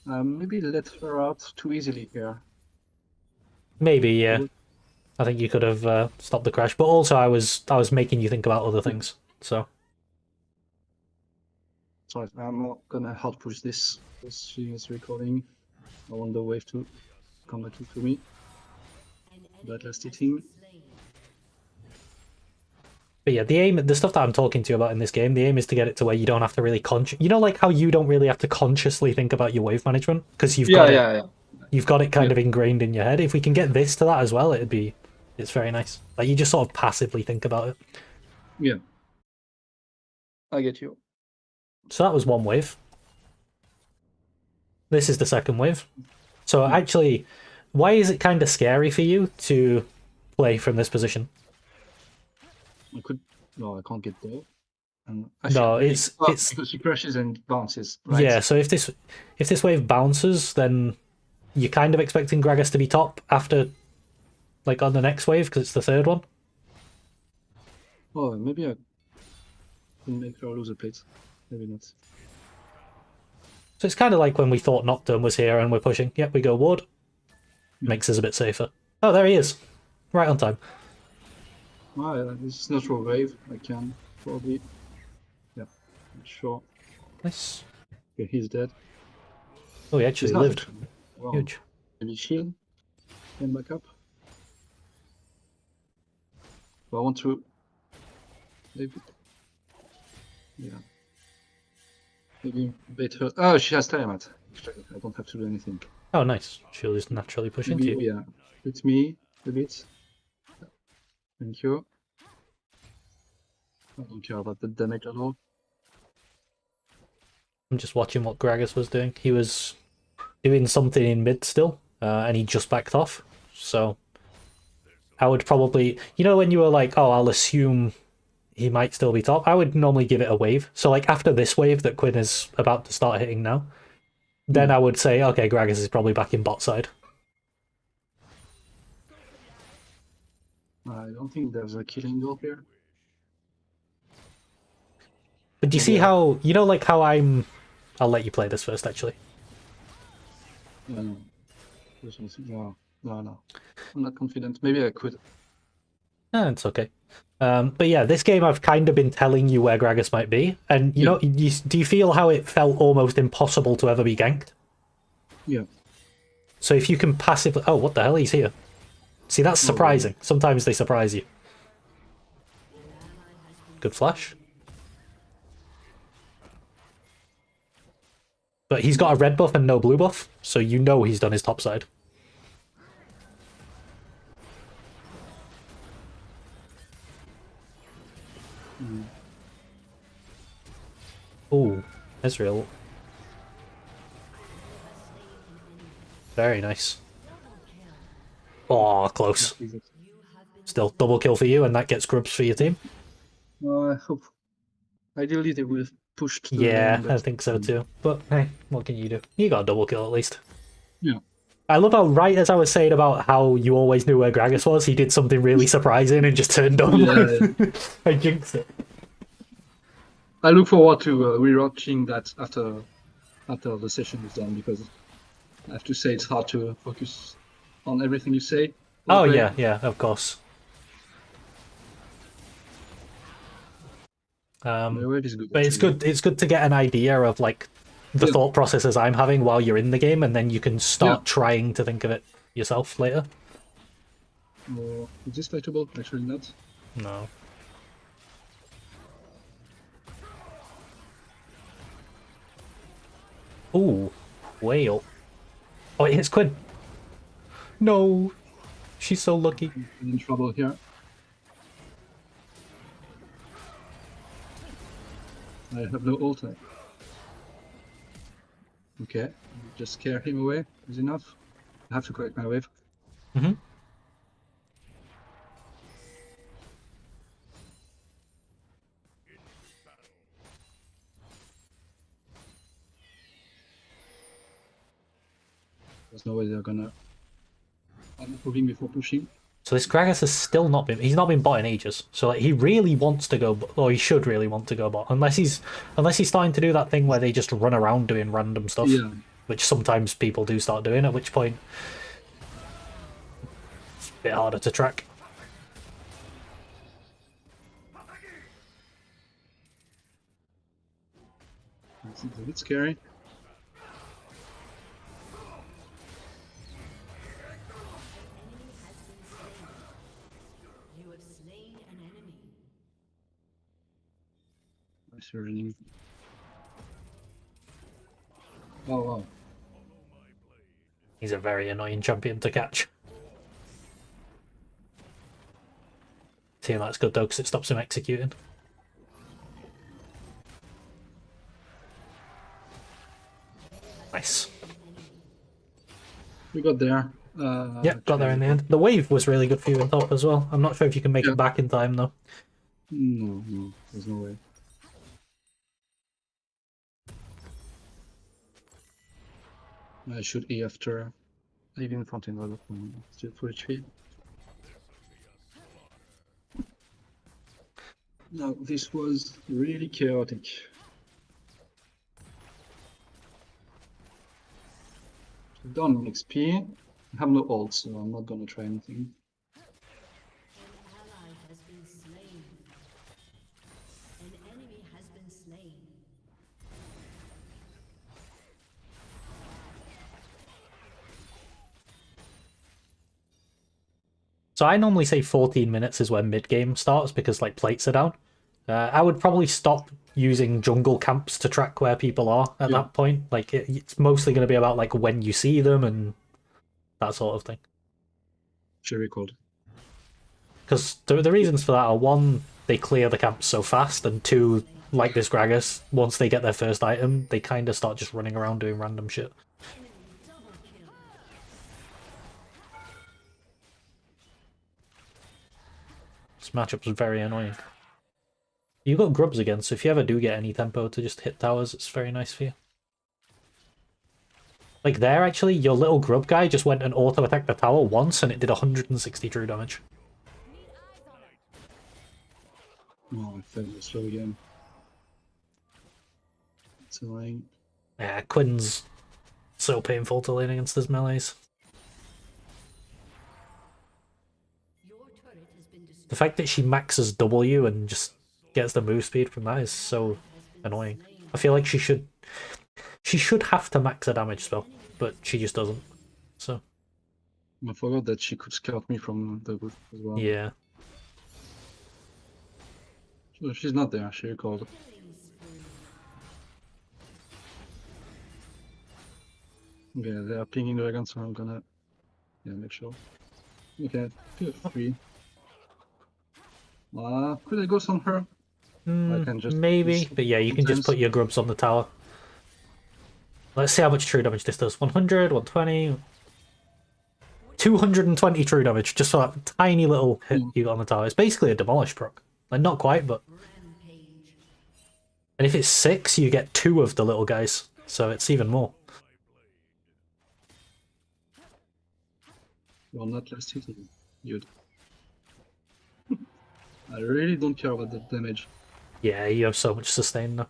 Maybe let her out too easily here. Maybe, yeah. I think you could have stopped the crash, but also I was making you think about other things. So Sorry, I'm not gonna hard push this because she is recording. I want the wave to come back to me. That last hitting. but yeah, the stuff that I'm talking to you about in this game, the aim is to get it to where you don't have to really you know, like how you don't really have to consciously think about your wave management because you've got you've got it kind of ingrained in your head. If we can get this to that as well, it's very nice. Like you just sort of passively think about it. Yeah. I get you. So that was one wave. This is the second wave. So actually, why is it kind of scary for you to play from this position? I could. No, I can't get there. And No, maybe- it's because she crashes and bounces. Right? yeah. So if this wave bounces, then you're kind of expecting Gragas to be top after, like on the next wave because it's the third one. Oh, maybe I can make her lose a plate. Maybe not. So it's kind of like when we thought Nocturne was here and we're pushing. Yep, we go ward. Makes us a bit safer. Oh, there he is, right on time. This is natural wave. I can probably. Yeah, not sure. Nice. Okay, he's dead. Oh, he actually He's not lived. actually. Wow. Huge. Maybe shield. Came back up. But I want to. Maybe. Yeah. Maybe bait her. Oh, she has time at. I don't have to do anything. Oh, nice. She'll just naturally push Maybe, into you. yeah. Hit me a bit. Thank you. I don't care about the damage at all. I'm just watching what Gragas was doing. He was doing something in mid still, and he just backed off. So I would probably, you know, when you were like, oh, I'll assume he might still be top, I would normally give it a wave. So like after this wave that Quinn is about to start hitting now, then I would say, okay, Gragas is probably back in bot side. I don't think there's a killing goal here. But do you see how, you know, like how I'll let you play this first, actually. No. No. I'm not confident. Maybe I could. It's okay. But yeah, this game I've kind of been telling you where Gragas might be, and you know, do you feel how it felt almost impossible to ever be ganked? Yeah. So if you can passively... Oh, what the hell? He's here. See, that's surprising. Sometimes they surprise you. Good flash. But he's got a red buff and no blue buff, so you know he's done his top side. Ooh, Ezreal. Very nice. Oh, close. Still, double kill for you, and that gets grubs for your team. I hope. Ideally, they would have pushed. Yeah, I think so too. But hey, what can you do? You got a double kill at least. Yeah. I love how, right as I was saying about how you always knew where Gragas was, he did something really surprising and just turned on. Yeah. I jinxed it. I look forward to rewatching that after the session is done, because I have to say it's hard to focus on everything you say. Oh yeah, of course. The wave is good, But it's actually. good. It's good to get an idea of like the thought processes I'm having while you're in the game, and then you can start trying to think of it yourself later. Is this fightable? Actually not. No. Ooh, whale. Oh, it hits Quinn. No, she's so lucky. I'm in trouble here. I have no ult. Okay, just scare him away is enough. I have to correct my wave. Mm-hmm. There's no way they're gonna moving before pushing. So this Gragas has still not been. He's not been bot in ages. So like, he really wants to go, or he should really want to go bot, unless he's starting to do that thing where they just run around doing random stuff, Yeah. which sometimes people do start doing. At which point, it's a bit harder to track. It's a bit scary. You have slain an enemy. Nice running. Oh wow. He's a very annoying champion to catch. That's good though, because it stops him executing. Nice. We got there. Yep, got there in the end. The wave was really good for you in top as well. I'm not sure if you can make Yeah. it back in time though. No, there's no way. I should E after leaving Fountain Order from still full HP. No, this was really chaotic. I've done XP. I have no ult, so I'm not gonna try anything. An ally has been slain. An enemy has been slain. So I normally say 14 minutes is when mid-game starts because like plates are down. I would probably stop using jungle camps to track where people are at that point. Like it's mostly going to be about like when you see them and that sort of thing. Cherry called. Because the reasons for that are one, they clear the camps so fast, and two, like this Gragas, once they get their first item, they kind of start just running around doing random shit. Double kill. This matchup was very annoying. You got grubs again, so if you ever do get any tempo to just hit towers, it's very nice for you. Like there, actually, your little grub guy just went and auto-attacked the tower once, and it did 160 true damage. Oh, I fell slow again. It's annoying. Yeah, Quinn's so painful to lane against his melees. Your turret has been destroyed. The fact that she maxes W and just gets the move speed from that is so annoying. I feel like she should have to max a damage spell, but she just doesn't. So I forgot that she could scout me from the roof as well. yeah. So she's not there, she recalled. Okay, they are pinging dragon, so I'm gonna make sure. Okay, feel free. Could I go on her? I can just Maybe, but yeah, you can just put your grubs on the tower. Let's see how much true damage this does. 100, 120, 220 true damage just for that tiny little hit you got on the tower. It's basically a demolish proc. Like, not quite, but... Rampage. And if it's 6, you get 2 of the little guys, so it's even more. Well, not last hit. Good. I really don't care about the damage. Yeah, you have so much sustain now.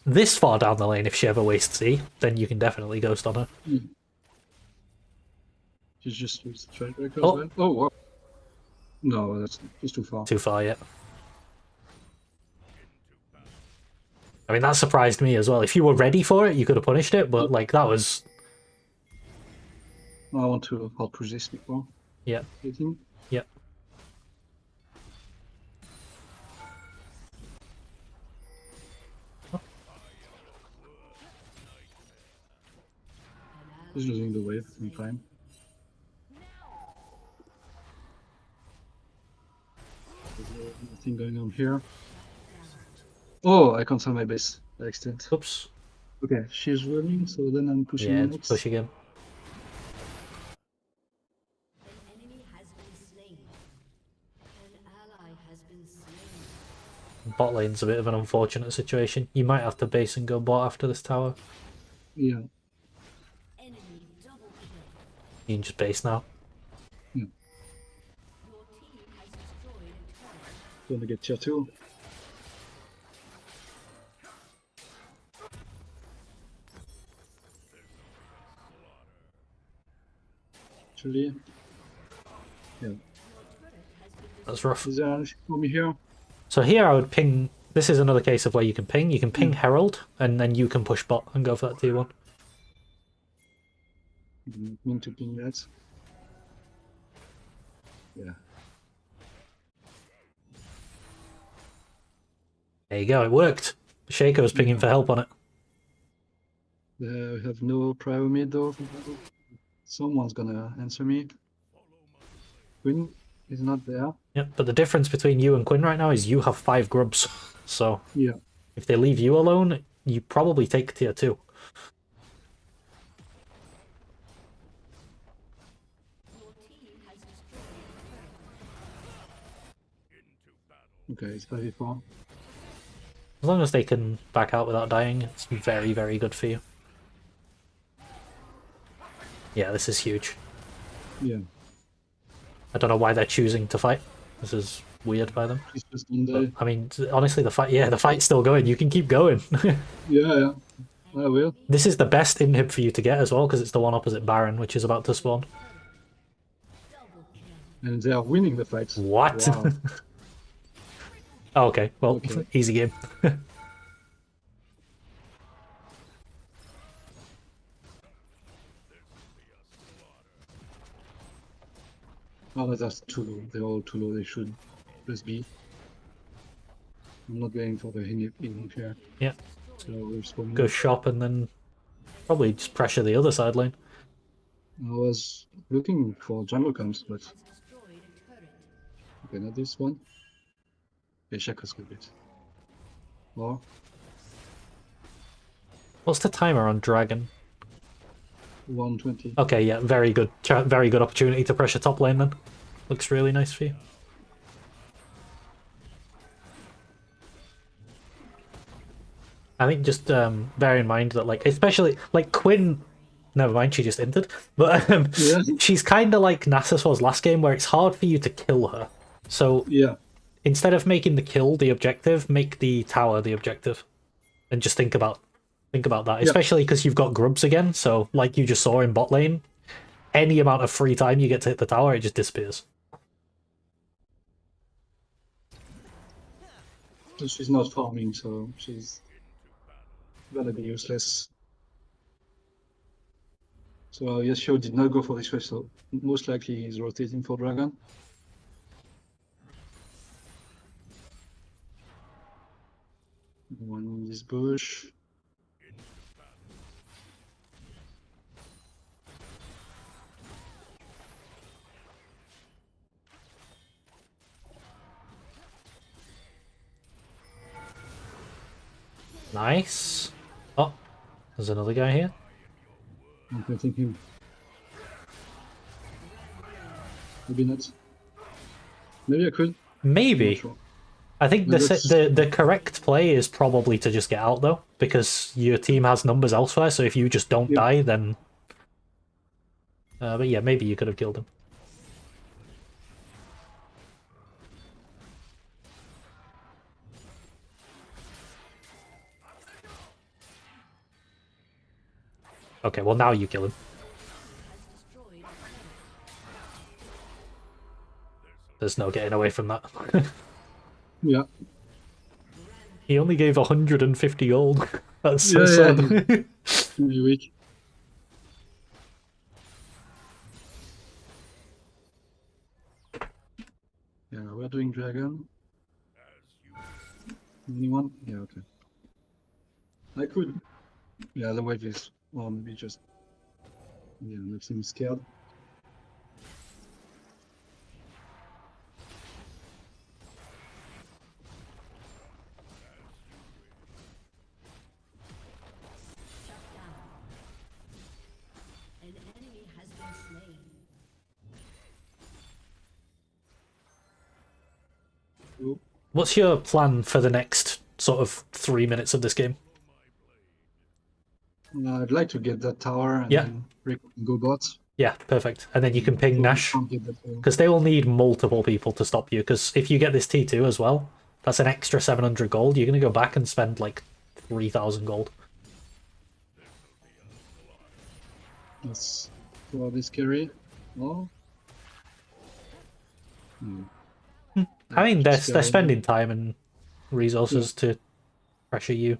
This far down the lane, if she ever wastes E, then you can definitely ghost on her. She's just used the trade breaker Oh. as well. Oh, wow. No, that's just too far. Too far yet. I mean, that surprised me as well. If you were ready for it, you could have punished it, but like that was I want to hard push this before Yeah. hitting. Yep. He's losing the wave, I'm fine. There's nothing going on here. Oh, I cancel my base by accident. Oops. Okay, she's running, so then I'm pushing Yeah, her it's next. pushing him. An enemy has been slain. An ally has been slain. Bot lane's a bit of an unfortunate situation. You might have to base and go bot after this tower. Yeah. Enemy double kill. You can just base now. Yeah. Your team has destroyed a turret. Gonna get tier 2. Actually, yeah. That's rough. Is there anything for me here? So here I would ping. This is another case of where you can ping. You can ping Herald, and then you can push bot and go for that tier 1. Didn't mean to ping that. Yeah. There you go, it worked. Shaco's pinging for help on it. We have no prior mid though. Someone's gonna answer me. Quinn is not there. Yeah, but the difference between you and Quinn right now is you have 5 grubs. So Yeah. if they leave you alone, you probably take tier 2. Your team has destroyed a turret. Okay, it's 5v4. As long as they can back out without dying, it's very, very good for you. Yeah, this is huge. Yeah. I don't know why they're choosing to fight. This is weird by them. He's just on But, the. I mean, honestly, the fight's still going. You can keep going. Yeah. I will. This is the best inhib for you to get as well, because it's the one opposite Baron, which is about to spawn. Double kill. And they are winning the fight. What? Wow. Oh, okay, well, Okay. easy game. Oh, that's too low. They're all too low. They should press B. I'm not going for the inhib here. Yeah, So we're spawning. go shop and then probably just pressure the other side lane. I was looking for jungle camps, but Has destroyed a turret. okay, not this one. Yeah, Shaco's good bit. Or What's the timer on Dragon? 120. Okay, yeah, very good. Very good opportunity to pressure top lane then. Looks really nice for you. I think just bear in mind that, like, especially like Quinn. Never mind, she just entered. But Yeah. she's kind of like Nasus was last game, where it's hard for you to kill her. So Yeah. instead of making the kill the objective, make the tower the objective, and just think about that. Especially because you've got grubs again. So like you just saw in bot lane, any amount of free time you get to hit the tower, it just disappears. So she's not farming, so she's gonna be useless. So Yasuo did not go for this way, so most likely he's rotating for Dragon. One in this bush. Nice. Oh, there's another guy here. I'm fighting him. Maybe not. Maybe I could. Maybe. Not sure. I think No, the correct play is probably to just get out though, because your team has numbers elsewhere. So if you just don't Yeah. die, then. But yeah, maybe you could have killed him. Okay, well now you kill him. Has destroyed a turret. There's no getting away from that. Yeah. He only gave 150 gold. That's so Yeah, sad. Maybe weak. Yeah, we're doing dragon. Anyone? Yeah, okay. I could. Yeah, the wave is. Well, maybe just. Yeah, makes him scared. Shut down. An enemy has been slain. Oh, What's your plan for the next sort of 3 minutes of this game? I'd like to get that tower and Yeah. then Rick can go bots. Yeah, perfect. And then you can ping Nash, Can't get that wave. because they will need multiple people to stop you, because if you get this T2 as well, that's an extra 700 gold. You're going to go back and spend like 3,000 gold. Let's for this carry. Oh. I mean, they're Scary. spending time and resources to pressure you.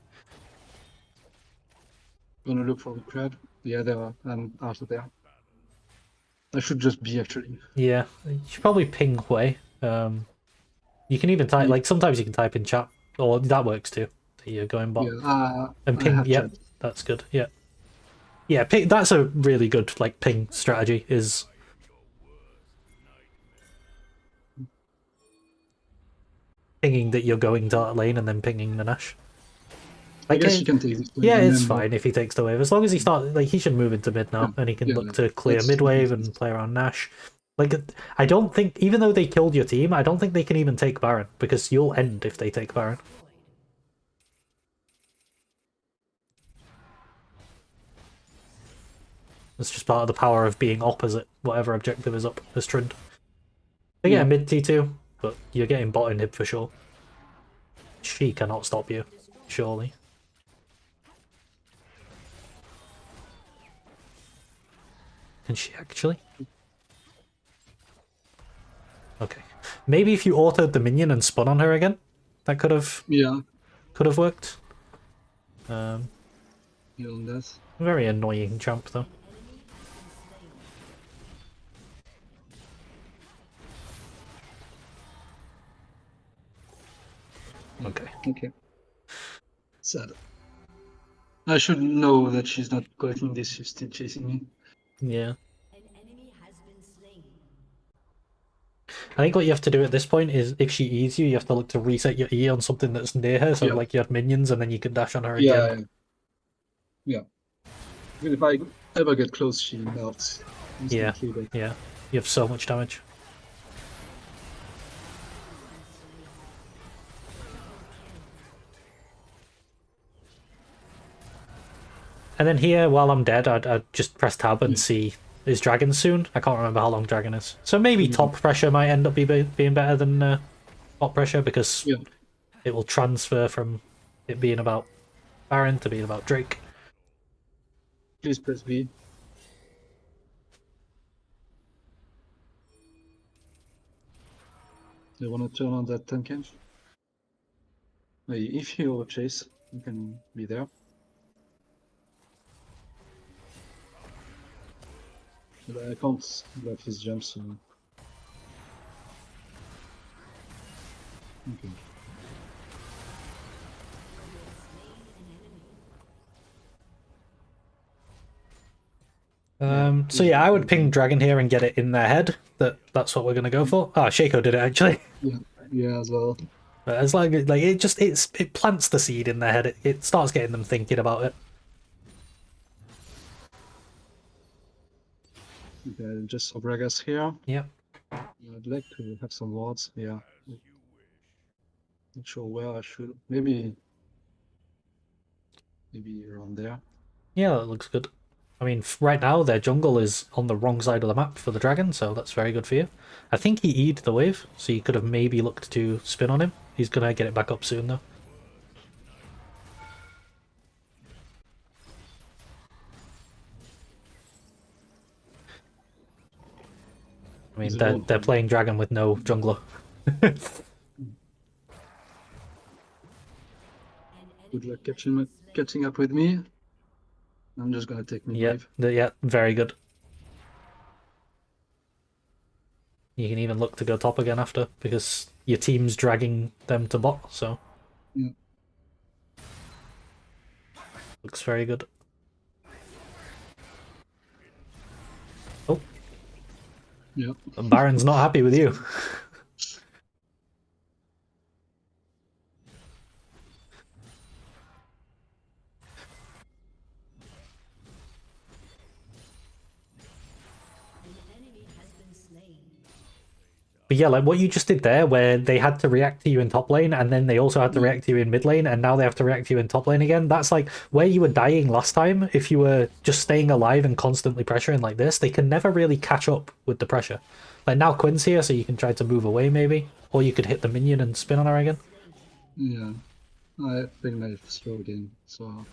Gonna look for the crab. Yeah, there are. And after there. I should just be actually. Yeah, you should probably ping Hui. You can even type, like, sometimes you can type in chat, or that works too. That you're going bot. Yeah, And I ping, have yep, chat. that's good. Yeah, yeah, ping, that's a really good like ping strategy. Is pinging that you're going to that lane and then pinging the Nash. I Like, guess you can take this. yeah, and it's then, fine if he takes the wave. As long as he starts, like, he should move into mid now, Yeah, and he can yeah, look to clear that's- mid wave and play around Nash. Like, I don't think, even though they killed your team, I don't think they can even take Baron, because you'll end if they take Baron. It's just part of the power of being opposite whatever objective is up as trend. They get a mid T2, but you're getting bot inhib for sure. She cannot stop you, surely. Can she actually? Okay. Maybe if you autoed the minion and spun on her again, that could have Yeah, worked. yeah, on that. Very annoying champ though. Okay. Okay. Sad. I should know that she's not collecting this. She's still chasing me. Yeah. An enemy has been slain. I think what you have to do at this point is, if she E's you, you have to look to reset your E on something that's near her, so Yeah. like you had minions and then you can dash on her Yeah, again. yeah. Even if I ever get close, she melts. Yeah, instantly, but- yeah. You have so much damage. And then here, while I'm dead, I'd just press tab and see, is Dragon soon? I can't remember how long Dragon is. So maybe top pressure might end up being better than bot pressure, because Yeah. it will transfer from it being about Baron to being about Drake. Please press B. You want to turn on that tank edge? If you chase, you can be there. But I can't block his jumps. So... Okay. So yeah, I would ping Dragon here and get it in their head. That's what we're gonna go for. Ah, Shaco did it actually. Yeah, as well. But as long as, like, it plants the seed in their head. It starts getting them thinking about it. Okay, just Obragas here. Yep. I'd like to have some wards. Yeah. Not sure where I should. Maybe around there. Yeah, that looks good. I mean, right now their jungle is on the wrong side of the map for the dragon, so that's very good for you. I think he E'd the wave, so you could have maybe looked to spin on him. He's gonna get it back up soon though. I mean, they're playing dragon with no jungler. Good luck catching up with me. I'm just gonna take me Yeah, wave. yeah, very good. You can even look to go top again after, because your team's dragging them to bot, so... Yeah. Looks very good. Oh. Yeah. Baron's not happy with you. But yeah, like what you just did there, where they had to react to you in top lane, and then they also had to react to you in mid lane, and now they have to react to you in top lane again. That's like where you were dying last time. If you were just staying alive and constantly pressuring like this, they can never really catch up with the pressure. Like now Quinn's here, so you can try to move away maybe, or you could hit the minion and spin on her again. Yeah. I think I've slowed in, so...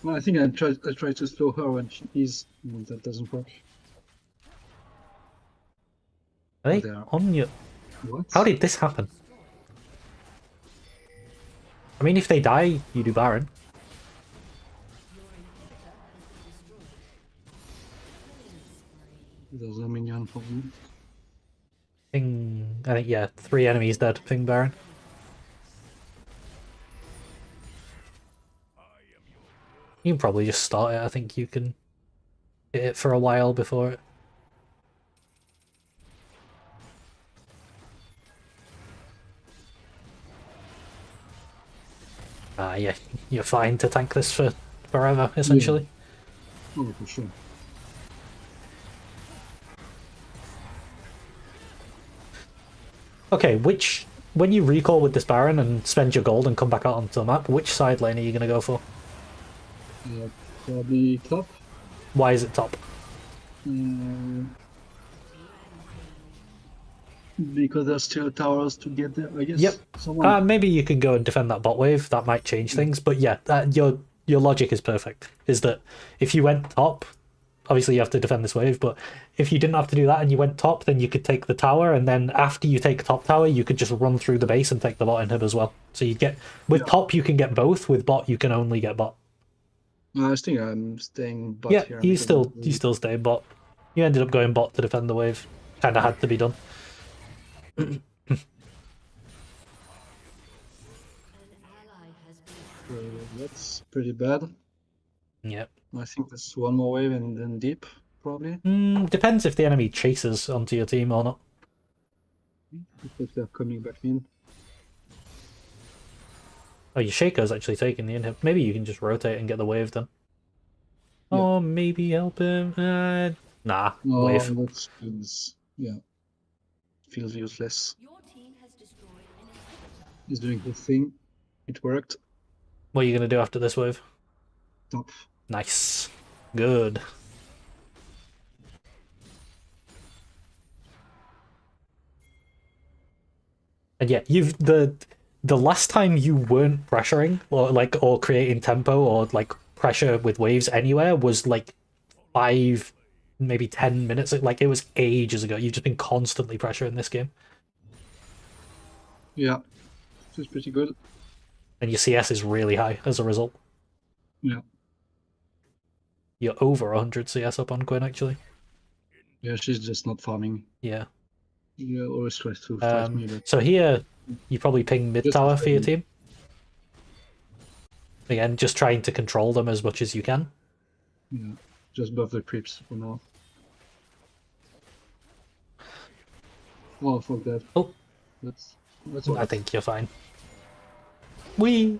Well, I think I try to slow her when she is, and that doesn't work. Are they There. on you? What? How did this happen? I mean, if they die, you do Baron. There's a minion for me. Ping, I think, yeah, 3 enemies dead. Ping Baron. You can probably just start it. I think you can hit it for a while before it. Yeah, you're fine to tank this for forever, essentially. Yeah. Oh, for sure. Okay, when you recall with this Baron and spend your gold and come back out onto the map, which side lane are you going to go for? Probably top. Why is it top? Because there's still towers to get there, I guess. Yep. Someone... Maybe you can go and defend that bot wave. That might change things. But yeah, your logic is perfect. Is that if you went top, obviously you have to defend this wave, but if you didn't have to do that and you went top, then you could take the tower, and then after you take top tower, you could just run through the base and take the bot inhib as well. So you get with top you can get both. With bot you can only get bot. I think I'm staying bot Yeah, here. you still stay bot. You ended up going bot to defend the wave. Kind of had to be done. That's pretty bad. Yep. I think there's one more wave and then deep, probably. Depends if the enemy chases onto your team or not. If they're coming back in. Oh, your Shaco's actually taking the inhib. Maybe you can just rotate and get the wave then. Yeah. Or maybe help him. Nah, No, wave. that feels... yeah. Feels useless. Your team has destroyed an inhibitor. He's doing his thing. It worked. What are you going to do after this wave? Top. Nice. Good. And yeah, you've the last time you weren't pressuring or creating tempo or like pressure with waves anywhere was like 5, maybe 10 minutes. Like it was ages ago. You've just been constantly pressuring this game. Yeah. This is pretty good. And your CS is really high as a result. Yeah. You're over 100 CS up on Quinn actually. Yeah, she's just not farming. Yeah. Yeah, always tries to fight me, but... So here, you probably ping mid tower for your team. Again, just trying to control them as much as you can. Yeah, just buff the creeps for now. Oh, fuck that. Oh. That's all I right. think you're fine. Wee!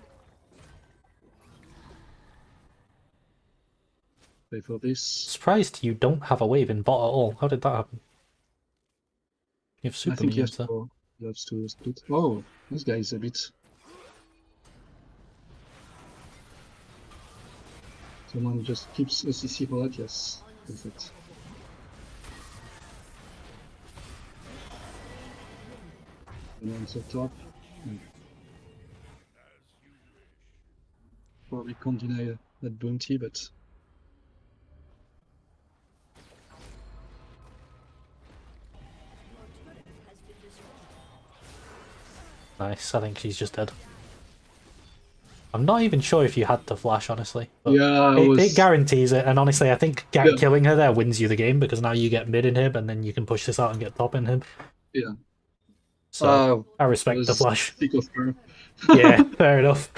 Wait for this. Surprised you don't have a wave in bot at all. How did that happen? You have I super think he has minions there. to, split. Oh, this guy is a bit... Someone just keeps a CC for that, yes. Perfect. And on the top. Probably can't deny that bounty, but... Nice, I think she's just dead. I'm not even sure if you had to flash, honestly. But Yeah, I it was. guarantees it, and honestly, I think Yeah, killing her there wins you the game because now you get mid inhib, and then you can push this out and get top inhib. yeah. So I I respect the was flash. sick of her. Yeah, fair enough.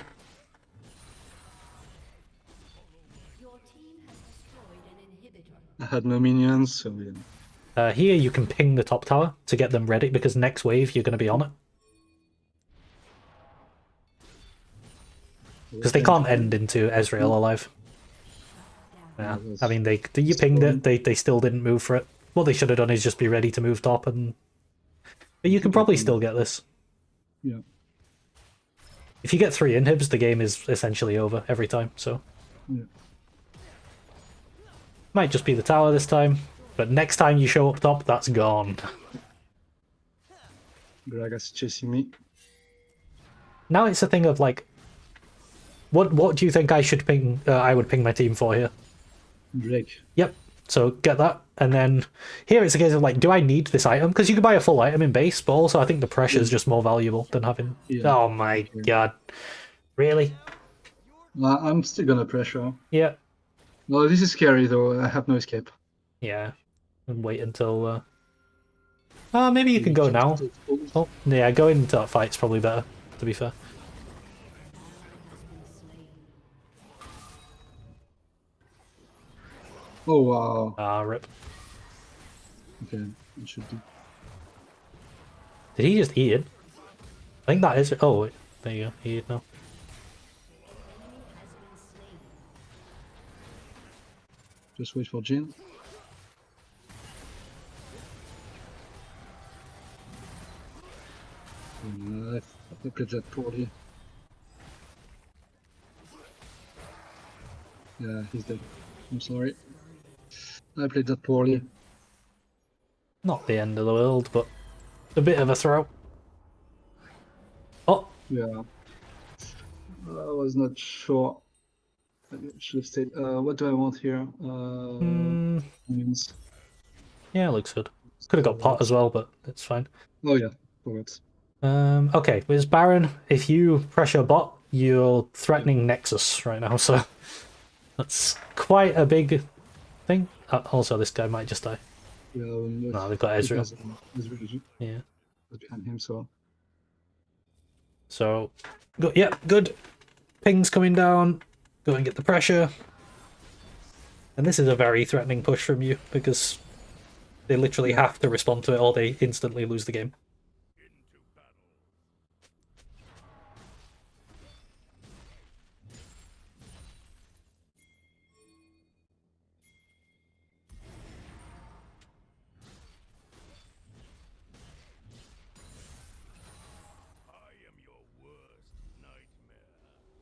Your team has destroyed an inhibitor. I had no minions, so yeah. Here you can ping the top tower to get them ready because next wave you're going to be on it. Because they can't end into Ezreal alive. Yeah, I mean you pinged it. They still didn't move for it. What they should have done is just be ready to move top, and but you can probably still get this. Yeah. If you get 3 inhibs, the game is essentially over every time. So Yeah. might just be the tower this time, but next time you show up top, that's gone. Gragas chasing me. Now it's a thing of like, what do you think I should ping? I would ping my team for here. Drake. Yep. So get that, and then here it's a case of like, do I need this item? Because you can buy a full item in base, but also I think the pressure is just more valuable than having. Yeah. Oh my god, really? I'm still gonna pressure. Yeah, Well, this is scary though. I have no escape. yeah. And wait until. Maybe you can go now. Oh, yeah, going into that fight's probably better. To be fair. Oh wow. Ah, rip. Okay, it should do. Did he just eat it? I think that is. Oh, wait. There you go. He eat now. Just wait for Jin. I played that poorly. Yeah, he's dead. I'm sorry. I played that poorly. Not the end of the world, but a bit of a throw. Oh, Yeah. I was not sure. I should have stayed. What do I want here? Minions. yeah, looks good. Could have got pot as well, but it's fine. Oh yeah, forgot. Okay, with Baron, if you pressure bot, you're threatening Nexus right now, so that's quite a big thing. Also, this guy might just die. Yeah, No, they've got Ezreal. Ezreal Yeah. behind him, so. So, yeah, good. Ping's coming down. Go and get the pressure. And this is a very threatening push from you because they literally have to respond to it or they instantly lose the game.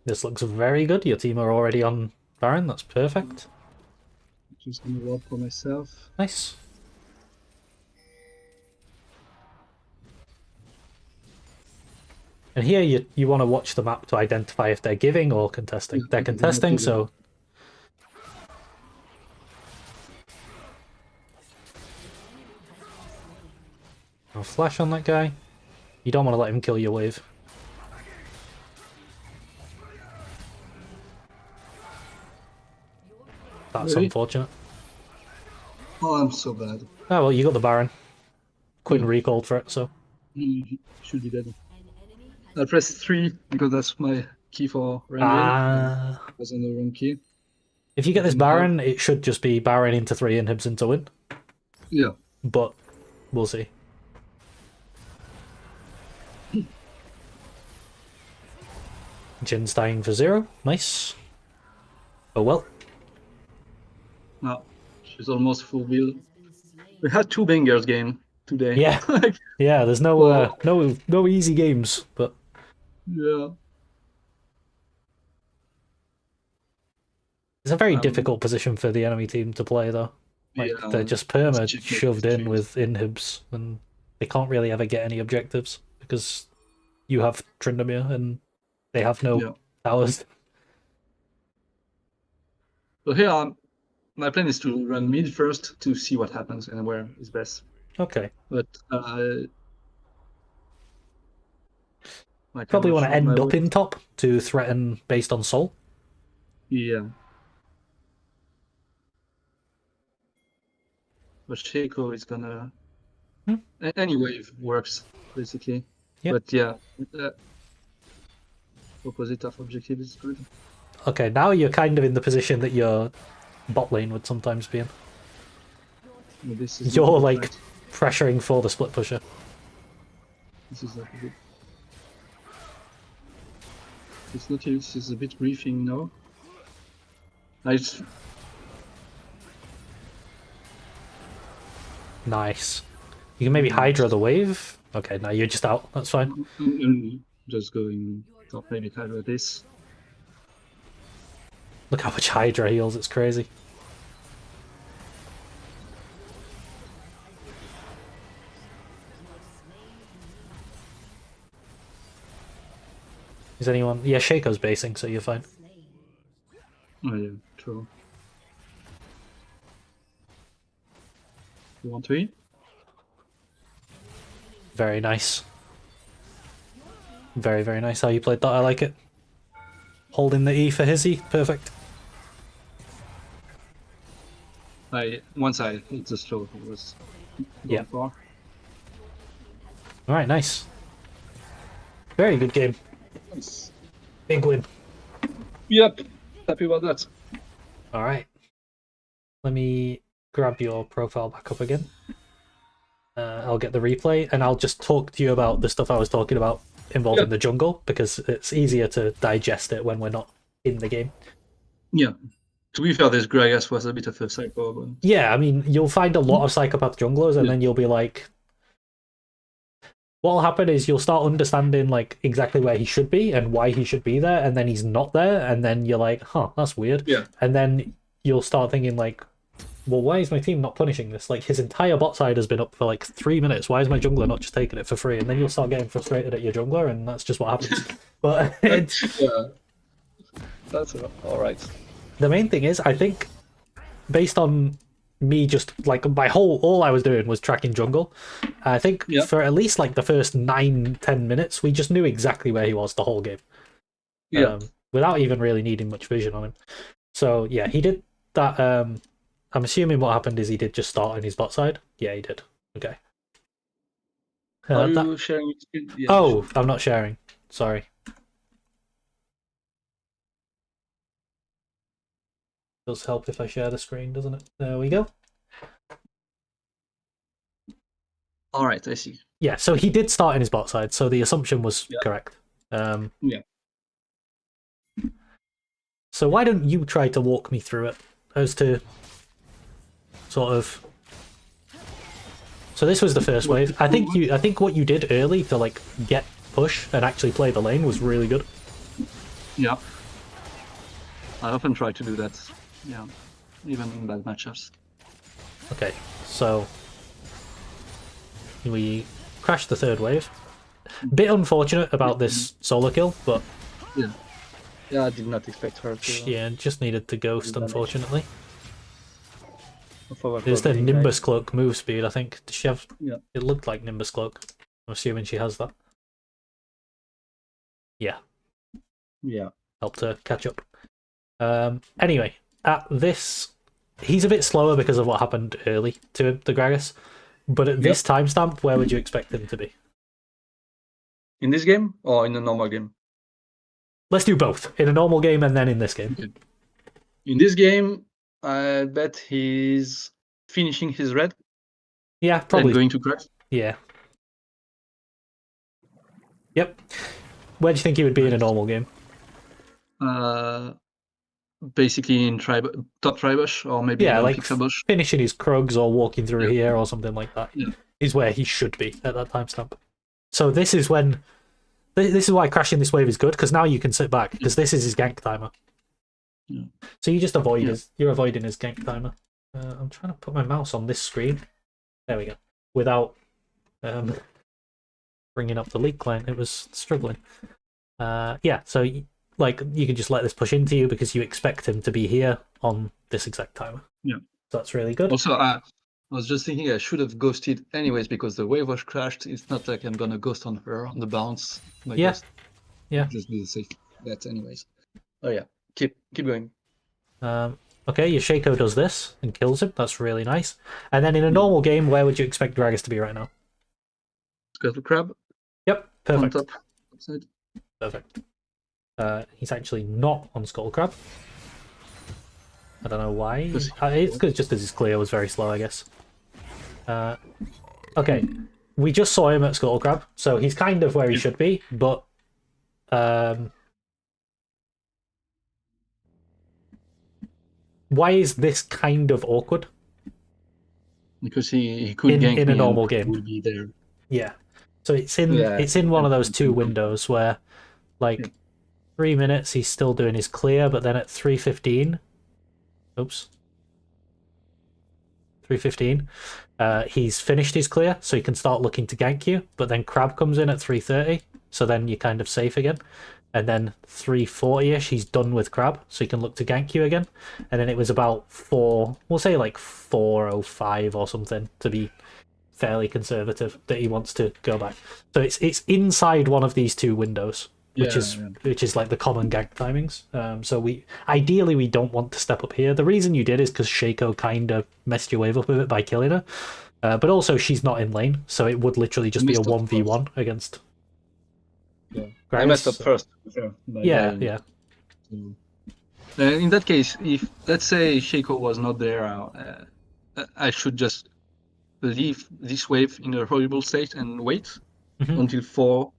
This looks very good. Your team are already on Baron. That's perfect. Just gonna walk for myself. Nice. And here you want to watch the map to identify if they're giving or contesting. They're contesting, so... I'll flash on that guy. You don't want to let him kill your wave. That's unfortunate. Oh, I'm so bad. Oh, well, you got the Baron. Quinn recalled for it, so... He should be dead. I pressed 3 because that's my key for rendering. Ah. Was on the wrong key. If you get this Baron, it should just be Baron into 3 inhibs into win. Yeah. But we'll see. Jin's dying for 0. Nice. Oh well. No, she's almost full build. We had 2 bangers game today. Yeah. Yeah, there's no no easy games, but yeah. it's a very difficult position for the enemy team to play though. Like they're just perma shoved in with inhibs and they can't really ever get any objectives because you have Tryndamere and they have no towers. So here, my plan is to run mid first to see what happens and where is best. Okay. But Might Probably want to ambush on my end up way. in top to threaten based on soul. Yeah. But Shaco is gonna. Any wave works basically. Yep. But yeah, opposite of objective is good. Okay, now you're kind of in the position that your bot lane would sometimes be in. This is You're not like right. pressuring for the split pusher. This is not good. This Nautilus is a bit briefing now. Nice. Nice. You can maybe Hydra the wave. Okay, now you're just out. That's fine. Just going top, maybe Hydra this. Look how much Hydra heals. It's crazy. Is anyone? Yeah, Shaco's basing, so you're fine. Oh yeah, true. You want to eat? Very nice. Very, very nice how you played that. I like it. Holding the E for Hizzy. Perfect. Once I hit the slow, it was Yeah. far. Alright, nice. Very good game. Nice. Big win. Yep. Happy about that. Alright. Let me grab your profile back up again. I'll get the replay and I'll just talk to you about the stuff I was talking about involving the jungle because it's easier to digest it when we're not in the game. Yeah. To be fair, this Gragas was a bit of a psycho. But... Yeah, I mean, you'll find a lot of psychopath junglers and then you'll be like... What'll happen is you'll start understanding like exactly where he should be and why he should be there, and then he's not there, and then you're like, huh, that's weird. Yeah. And then you'll start thinking like, well, why is my team not punishing this? Like, his entire bot side has been up for like 3 minutes. Why is my jungler not just taking it for free? And then you'll start getting frustrated at your jungler, and that's just what happens. But it's... Yeah. That's all right. The main thing is, I think, based on me just like all I was doing was tracking jungle. I think for at least like the first 9-10 minutes, we just knew exactly where he was the whole game. Yeah. Without even really needing much vision on him. So yeah, he did that. I'm assuming what happened is he did just start on his bot side. Yeah, he did. Okay. Are you sharing? Yeah, oh, I'm not sharing. Sorry. Does help if I share the screen, doesn't it? There we go. All right, I see. Yeah, so he did start in his bot side, so the assumption was correct. Yeah. So why don't you try to walk me through it as to sort of... So this was the first wave. I think what you did early to like get push and actually play the lane was really good. Yeah. I often try to do that. Yeah. Even in bad matchups. Okay, so we crashed the third wave. Bit unfortunate about this solo kill, but yeah. Yeah, I did not expect her to. Yeah, just needed to ghost, unfortunately. It was the Nimbus Cloak move speed, I think. Does she have... Yeah. It looked like Nimbus Cloak. I'm assuming she has that. Yeah. Yeah. Helped her catch up. Anyway, at this... He's a bit slower because of what happened early to him, the Gragas. But at this timestamp, where would you expect him to be? In this game or in a normal game? Let's do both. In a normal game and then in this game. Okay. In this game, I bet he's finishing his red. Yeah, probably. And going to crash. Yeah. Yep. Where do you think he would be in a normal game? Basically in top tribush or maybe like pixel bush. Finishing his Krugs or walking through here or something like that is Yeah. where he should be at that timestamp. So this is when... This is why crashing this wave is good, because now you can sit back, because this is his gank timer. Yeah. So you just avoid you're avoiding his gank timer. I'm trying to put my mouse on this screen. There we go. Without bringing up the leak line, it was struggling. Yeah, so like you can just let this push into you because you expect him to be here on this exact timer. Yeah. So that's really good. Also, I was just thinking I should have ghosted anyways because the wave was crashed. It's not like I'm gonna ghost on her on the bounce. Yeah. Yeah. Just do the safe bet anyways. Oh yeah, keep going. Okay, your Shaco does this and kills him. That's really nice. And then in a normal game, where would you expect Gragas to be right now? Scuttle crab Yep, on perfect. top. Upside. Perfect. He's actually not on Skull Crab. I don't know why. It's just because his clear was very slow, I guess. Okay, we just saw him at Scuttle Crab, so he's kind of where he should be, but why is this kind of awkward? Because he could gank in me a normal and game. would be there. Yeah. So it's in one of those two windows where, like, 3 minutes he's still doing his clear, but then at 3:15, oops, 3:15, he's finished his clear, so he can start looking to gank you. But then Crab comes in at 3:30, so then you're kind of safe again. And then 3:40ish, he's done with Crab, so he can look to gank you again. And then it was about we'll say like 4:05 or something to be fairly conservative, that he wants to go back. So it's inside one of these two windows, which is like the common gank timings. So ideally we don't want to step up here. The reason you did is because Shaco kind of messed your wave up with it by killing her. But also she's not in lane, so it would literally just be a 1v1 against. Yeah. Gragas. I messed up first. Yeah. In that case, if let's say Shaco was not there, I should just leave this wave in a horrible state and wait until 4-5.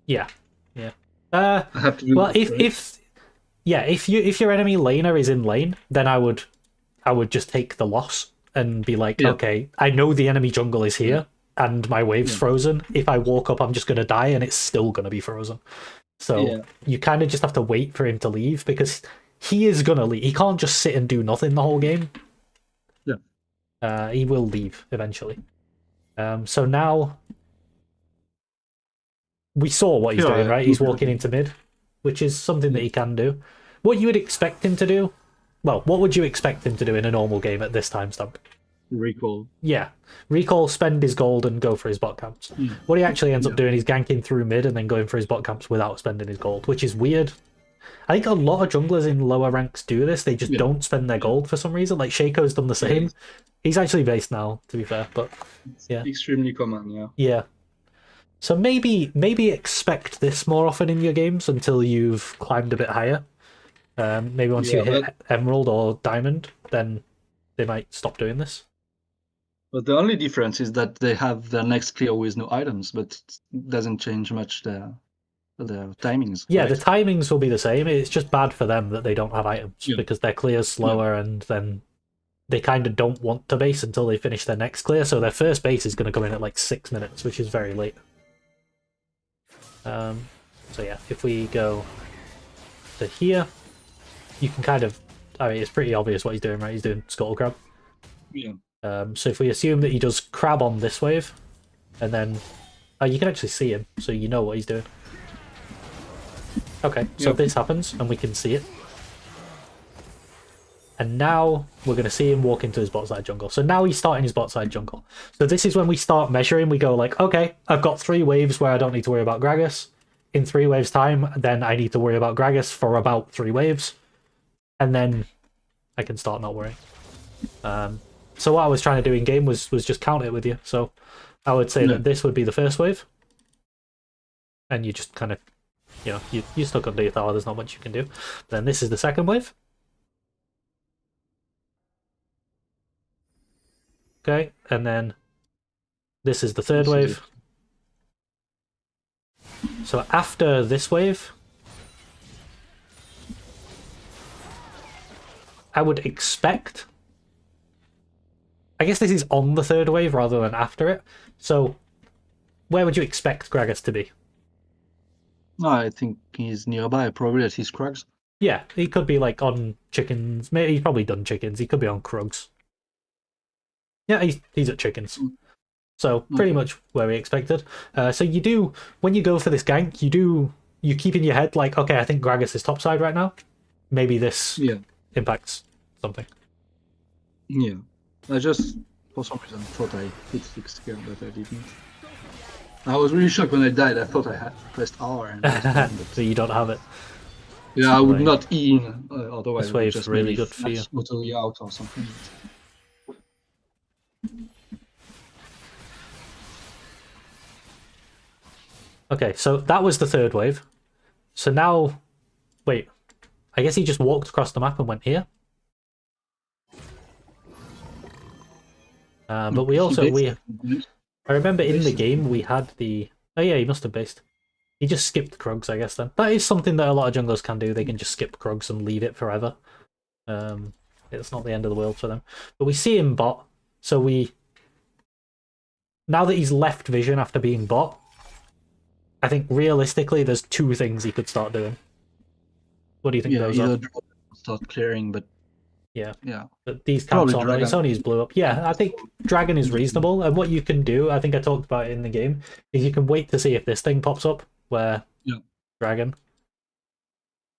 Yeah. I have to do well, this, if your enemy laner is in lane, then I would just take the loss and be like, okay, I know the enemy jungle is here and my wave's frozen. If I walk up, I'm just gonna die and it's still gonna be frozen. So you kind of just have to wait for him to leave, because he is gonna leave. He can't just sit and do nothing the whole game. He will leave eventually. So now we saw what he's doing, right? He's walking into mid, which is something that he can do. What you would expect him to do? Well, what would you expect him to do in a normal game at this timestamp? Recall. Yeah. Recall, spend his gold and go for his bot camps. What he actually ends up doing is ganking through mid and then going for his bot camps without spending his gold, which is weird. I think a lot of junglers in lower ranks do this. They just don't spend their gold for some reason. Like Shaco's done the same. He's actually based now, to be fair, but yeah. It's extremely common, yeah. Yeah. So maybe expect this more often in your games until you've climbed a bit higher. Maybe once you hit Emerald or Diamond, then they might stop doing this. But the only difference is that they have their next clear with no items, but it doesn't change much the timings. Yeah, right? the timings will be the same. It's just bad for them that they don't have items because their clear's slower and then they kind of don't want to base until they finish their next clear. So their first base is going to come in at like 6 minutes, which is very late. So yeah, if we go to here, you can kind of... I mean, it's pretty obvious what he's doing, right? He's doing Scuttle Crab. Yeah. So if we assume that he does Crab on this wave, and then... you can actually see him, so you know what he's doing. Okay, so this happens, and we can see it. And now we're going to see him walk into his bot side jungle. So now he's starting his bot side jungle. So this is when we start measuring. We go like, okay, I've got 3 waves where I don't need to worry about Gragas. In 3 waves time, then I need to worry about Gragas for about 3 waves. And then I can start not worrying. So what I was trying to do in game was just count it with you. So I would say that this would be the first wave. And you just kind of, you know, you stuck under your tower, there's not much you can do. Then this is the second wave. Okay, and then this is the third wave. So after this wave, I would expect... I guess this is on the third wave rather than after it. So where would you expect Gragas to be? I think he's nearby, probably at his Krugs. Yeah, he could be like on chickens. Maybe he's probably done chickens. He could be on Krugs. Yeah, he's at chickens. So pretty much where we expected. So you do, when you go for this gank, you keep in your head like, okay, I think Gragas is topside right now. Maybe this impacts something. Yeah. I just, for some reason, thought I hit 6 here, but I didn't. I was really shocked when I died. I thought I had pressed R and pressed N, but So you don't have it. yeah, I would Right. not E in, otherwise This I would wave's just really maybe good for you. flash totally out or something. Okay, so that was the third wave. So now, wait, I guess he just walked across the map and went here. But we also, I remember in the game we had the, oh yeah, he must have based. He just skipped Krugs, I guess then. That is something that a lot of junglers can do. They can just skip Krugs and leave it forever. It's not the end of the world for them. But we see him bot, so we... Now that he's left vision after being bot, I think realistically there's two things he could start doing. What do you think those are? Either start clearing, but yeah. But these Probably camps aren't, it's only his blue up. Yeah, I think Dragon is reasonable, and what you can do, I think I talked about it in the game, is you can wait to see if this thing pops up, where Dragon.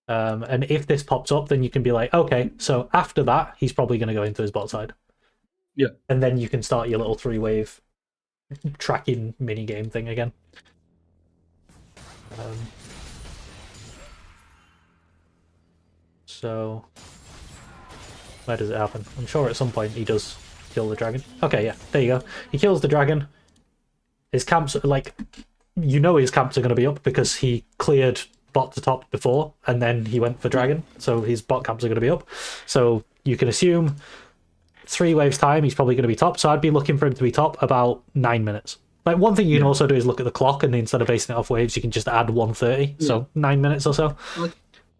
And if this pops up, then you can be like, okay, so after that, he's probably going to go into his bot side. Yeah. And then you can start your little 3-wave tracking mini-game thing again. So, where does it happen? I'm sure at some point he does kill the dragon. Okay, yeah, there you go. He kills the dragon. His camps, like, you know his camps are going to be up because he cleared bot to top before, and then he went for dragon, so his bot camps are going to be up. So you can assume 3 waves time he's probably going to be top, so I'd be looking for him to be top about 9 minutes. Like, one thing you can also do is look at the clock, and instead of basing it off waves, you can just add 130, so 9 minutes or so.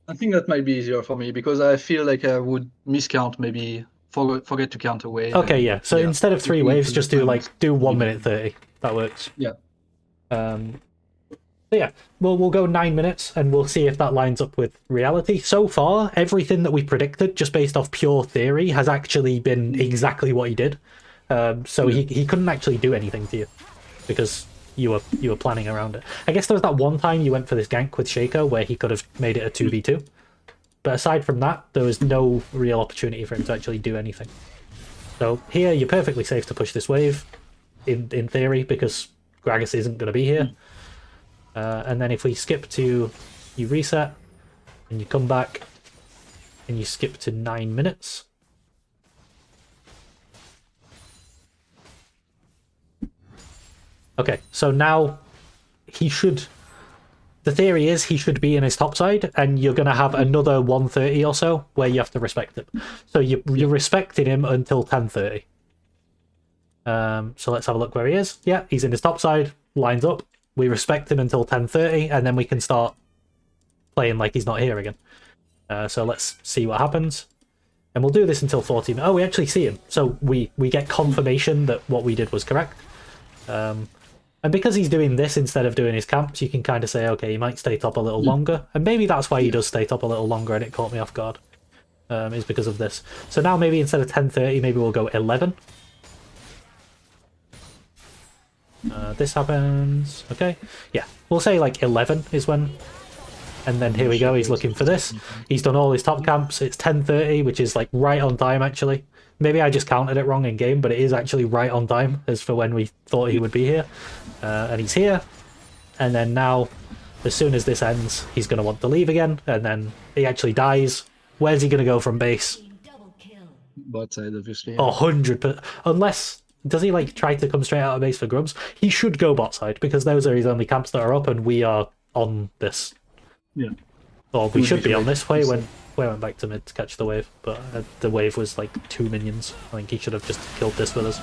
I think that might be easier for me, because I feel like I would miscount, maybe forget to count a wave. Okay, yeah, so instead of 3 waves, just do 1 minute 30. That works. Yeah. So yeah, we'll go 9 minutes and we'll see if that lines up with reality. So far, everything that we predicted, just based off pure theory, has actually been exactly what he did. So he couldn't actually do anything to you because you were planning around it. I guess there was that one time you went for this gank with Shaco where he could have made it a 2v2. But aside from that, there was no real opportunity for him to actually do anything. So here, you're perfectly safe to push this wave, in theory, because Gragas isn't going to be here. And then if we skip to, you reset, and you come back, and you skip to 9 minutes. Okay, so now he should... The theory is he should be in his top side, and you're going to have another 130 or so where you have to respect him. So you're respecting him until 10:30. So let's have a look where he is. Yeah, he's in his top side, lines up. We respect him until 10:30, and then we can start playing like he's not here again. So let's see what happens. And we'll do this until 14. Oh, we actually see him. So we get confirmation that what we did was correct. And because he's doing this instead of doing his camps, you can kind of say, okay, he might stay top a little longer. And maybe that's why he does stay top a little longer, and it caught me off guard. Is because of this. So now maybe instead of 10:30, maybe we'll go 11. This happens. Okay. Yeah, we'll say like 11 is when. And then here we go, he's looking for this. He's done all his top camps. It's 10:30, which is like right on time, actually. Maybe I just counted it wrong in game, but it is actually right on time as for when we thought he would be here. And he's here. And then now, as soon as this ends, he's going to want to leave again. And then he actually dies. Where's he going to go from base? Bot side, obviously. 100%. Unless... Does he like try to come straight out of base for grubs? He should go bot side, because those are his only camps that are up, and we are on this. Yeah. Or we should be on this way when we went back to mid to catch the wave, but the wave was like 2 minions. I think he should have just killed this with us.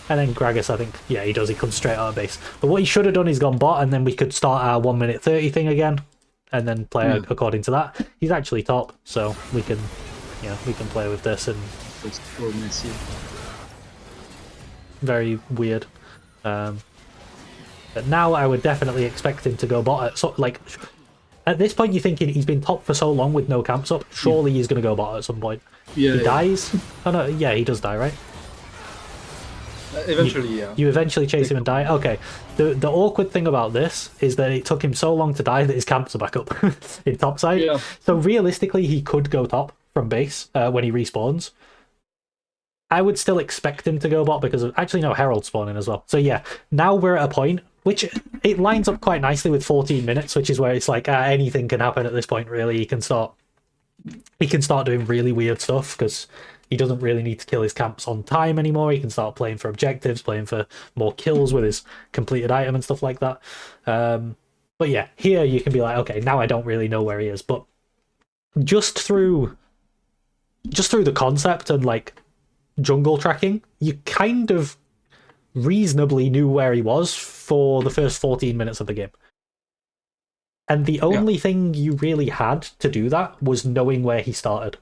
And then Gragas, I think, yeah, he does. He comes straight out of base. But what he should have done is gone bot, and then we could start our 1 minute 30 thing again, and then play according to that. He's actually top, so we can, we can play with this. And it's so messy. Very weird. But now I would definitely expect him to go bot. At this point, you're thinking he's been top for so long with no camps up. Surely he's going to go bot at some point. Yeah, he dies. Oh no, yeah, he does die, right? Eventually, yeah. You eventually chase him and die. Okay. The awkward thing about this is that it took him so long to die that his camps are back up in top side. Yeah. So realistically, he could go top from base when he respawns. I would still expect him to go bot because of... Actually, no, Herald spawning as well. So yeah, now we're at a point which it lines up quite nicely with 14 minutes, which is where it's like anything can happen at this point. Really, he can start doing really weird stuff because he doesn't really need to kill his camps on time anymore. He can start playing for objectives, playing for more kills with his completed item and stuff like that. But yeah, here you can be like, okay, now I don't really know where he is, but just through the concept and like jungle tracking, you kind of reasonably knew where he was for the first 14 minutes of the game. And the only thing you really had to do that was knowing where he started.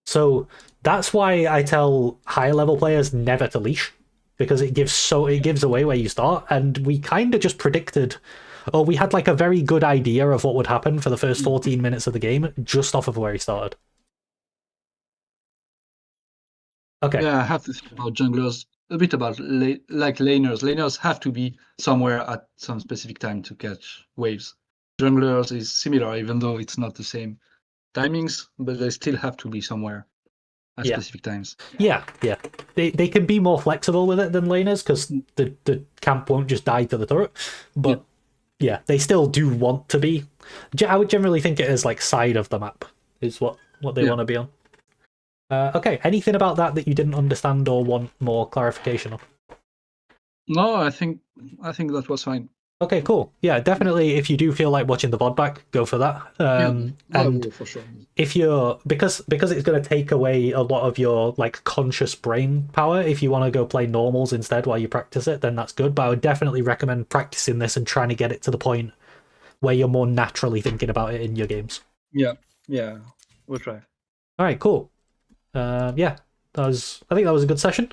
So that's why I tell higher level players never to leash, because it gives away where you start. And we kind of just predicted, or we had like a very good idea of what would happen for the first 14 minutes of the game just off of where he started. Okay. Yeah, I have to think about junglers a bit about like laners. Laners have to be somewhere at some specific time to catch waves. Junglers is similar, even though it's not the same timings, but they still have to be somewhere at specific times. Yeah. They can be more flexible with it than laners because the camp won't just die to the turret. But yeah, they still do want to be. I would generally think it is like side of the map is what they want to be on. Okay, anything about that you didn't understand or want more clarification on? No, I think that was fine. Okay, cool. Yeah, definitely. If you do feel like watching the VOD back, go for that. And for sure. If you're because it's going to take away a lot of your like conscious brain power. If you want to go play normals instead while you practice it, then that's good. But I would definitely recommend practicing this and trying to get it to the point where you're more naturally thinking about it in your games. Yeah, we'll try. All right, cool. I think that was a good session.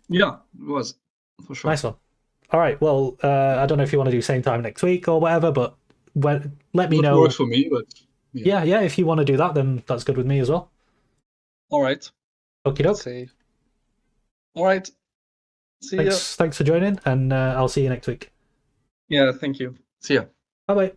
Yeah, it was for sure. Nice one. All right. Well, I don't know if you want to do same time next week or whatever, but let me know. It works for me, but yeah. If you want to do that, then that's good with me as well. All right. Okie doke. All right. See ya. Thanks for joining, and I'll see you next week. Yeah, thank you. See ya. Bye bye.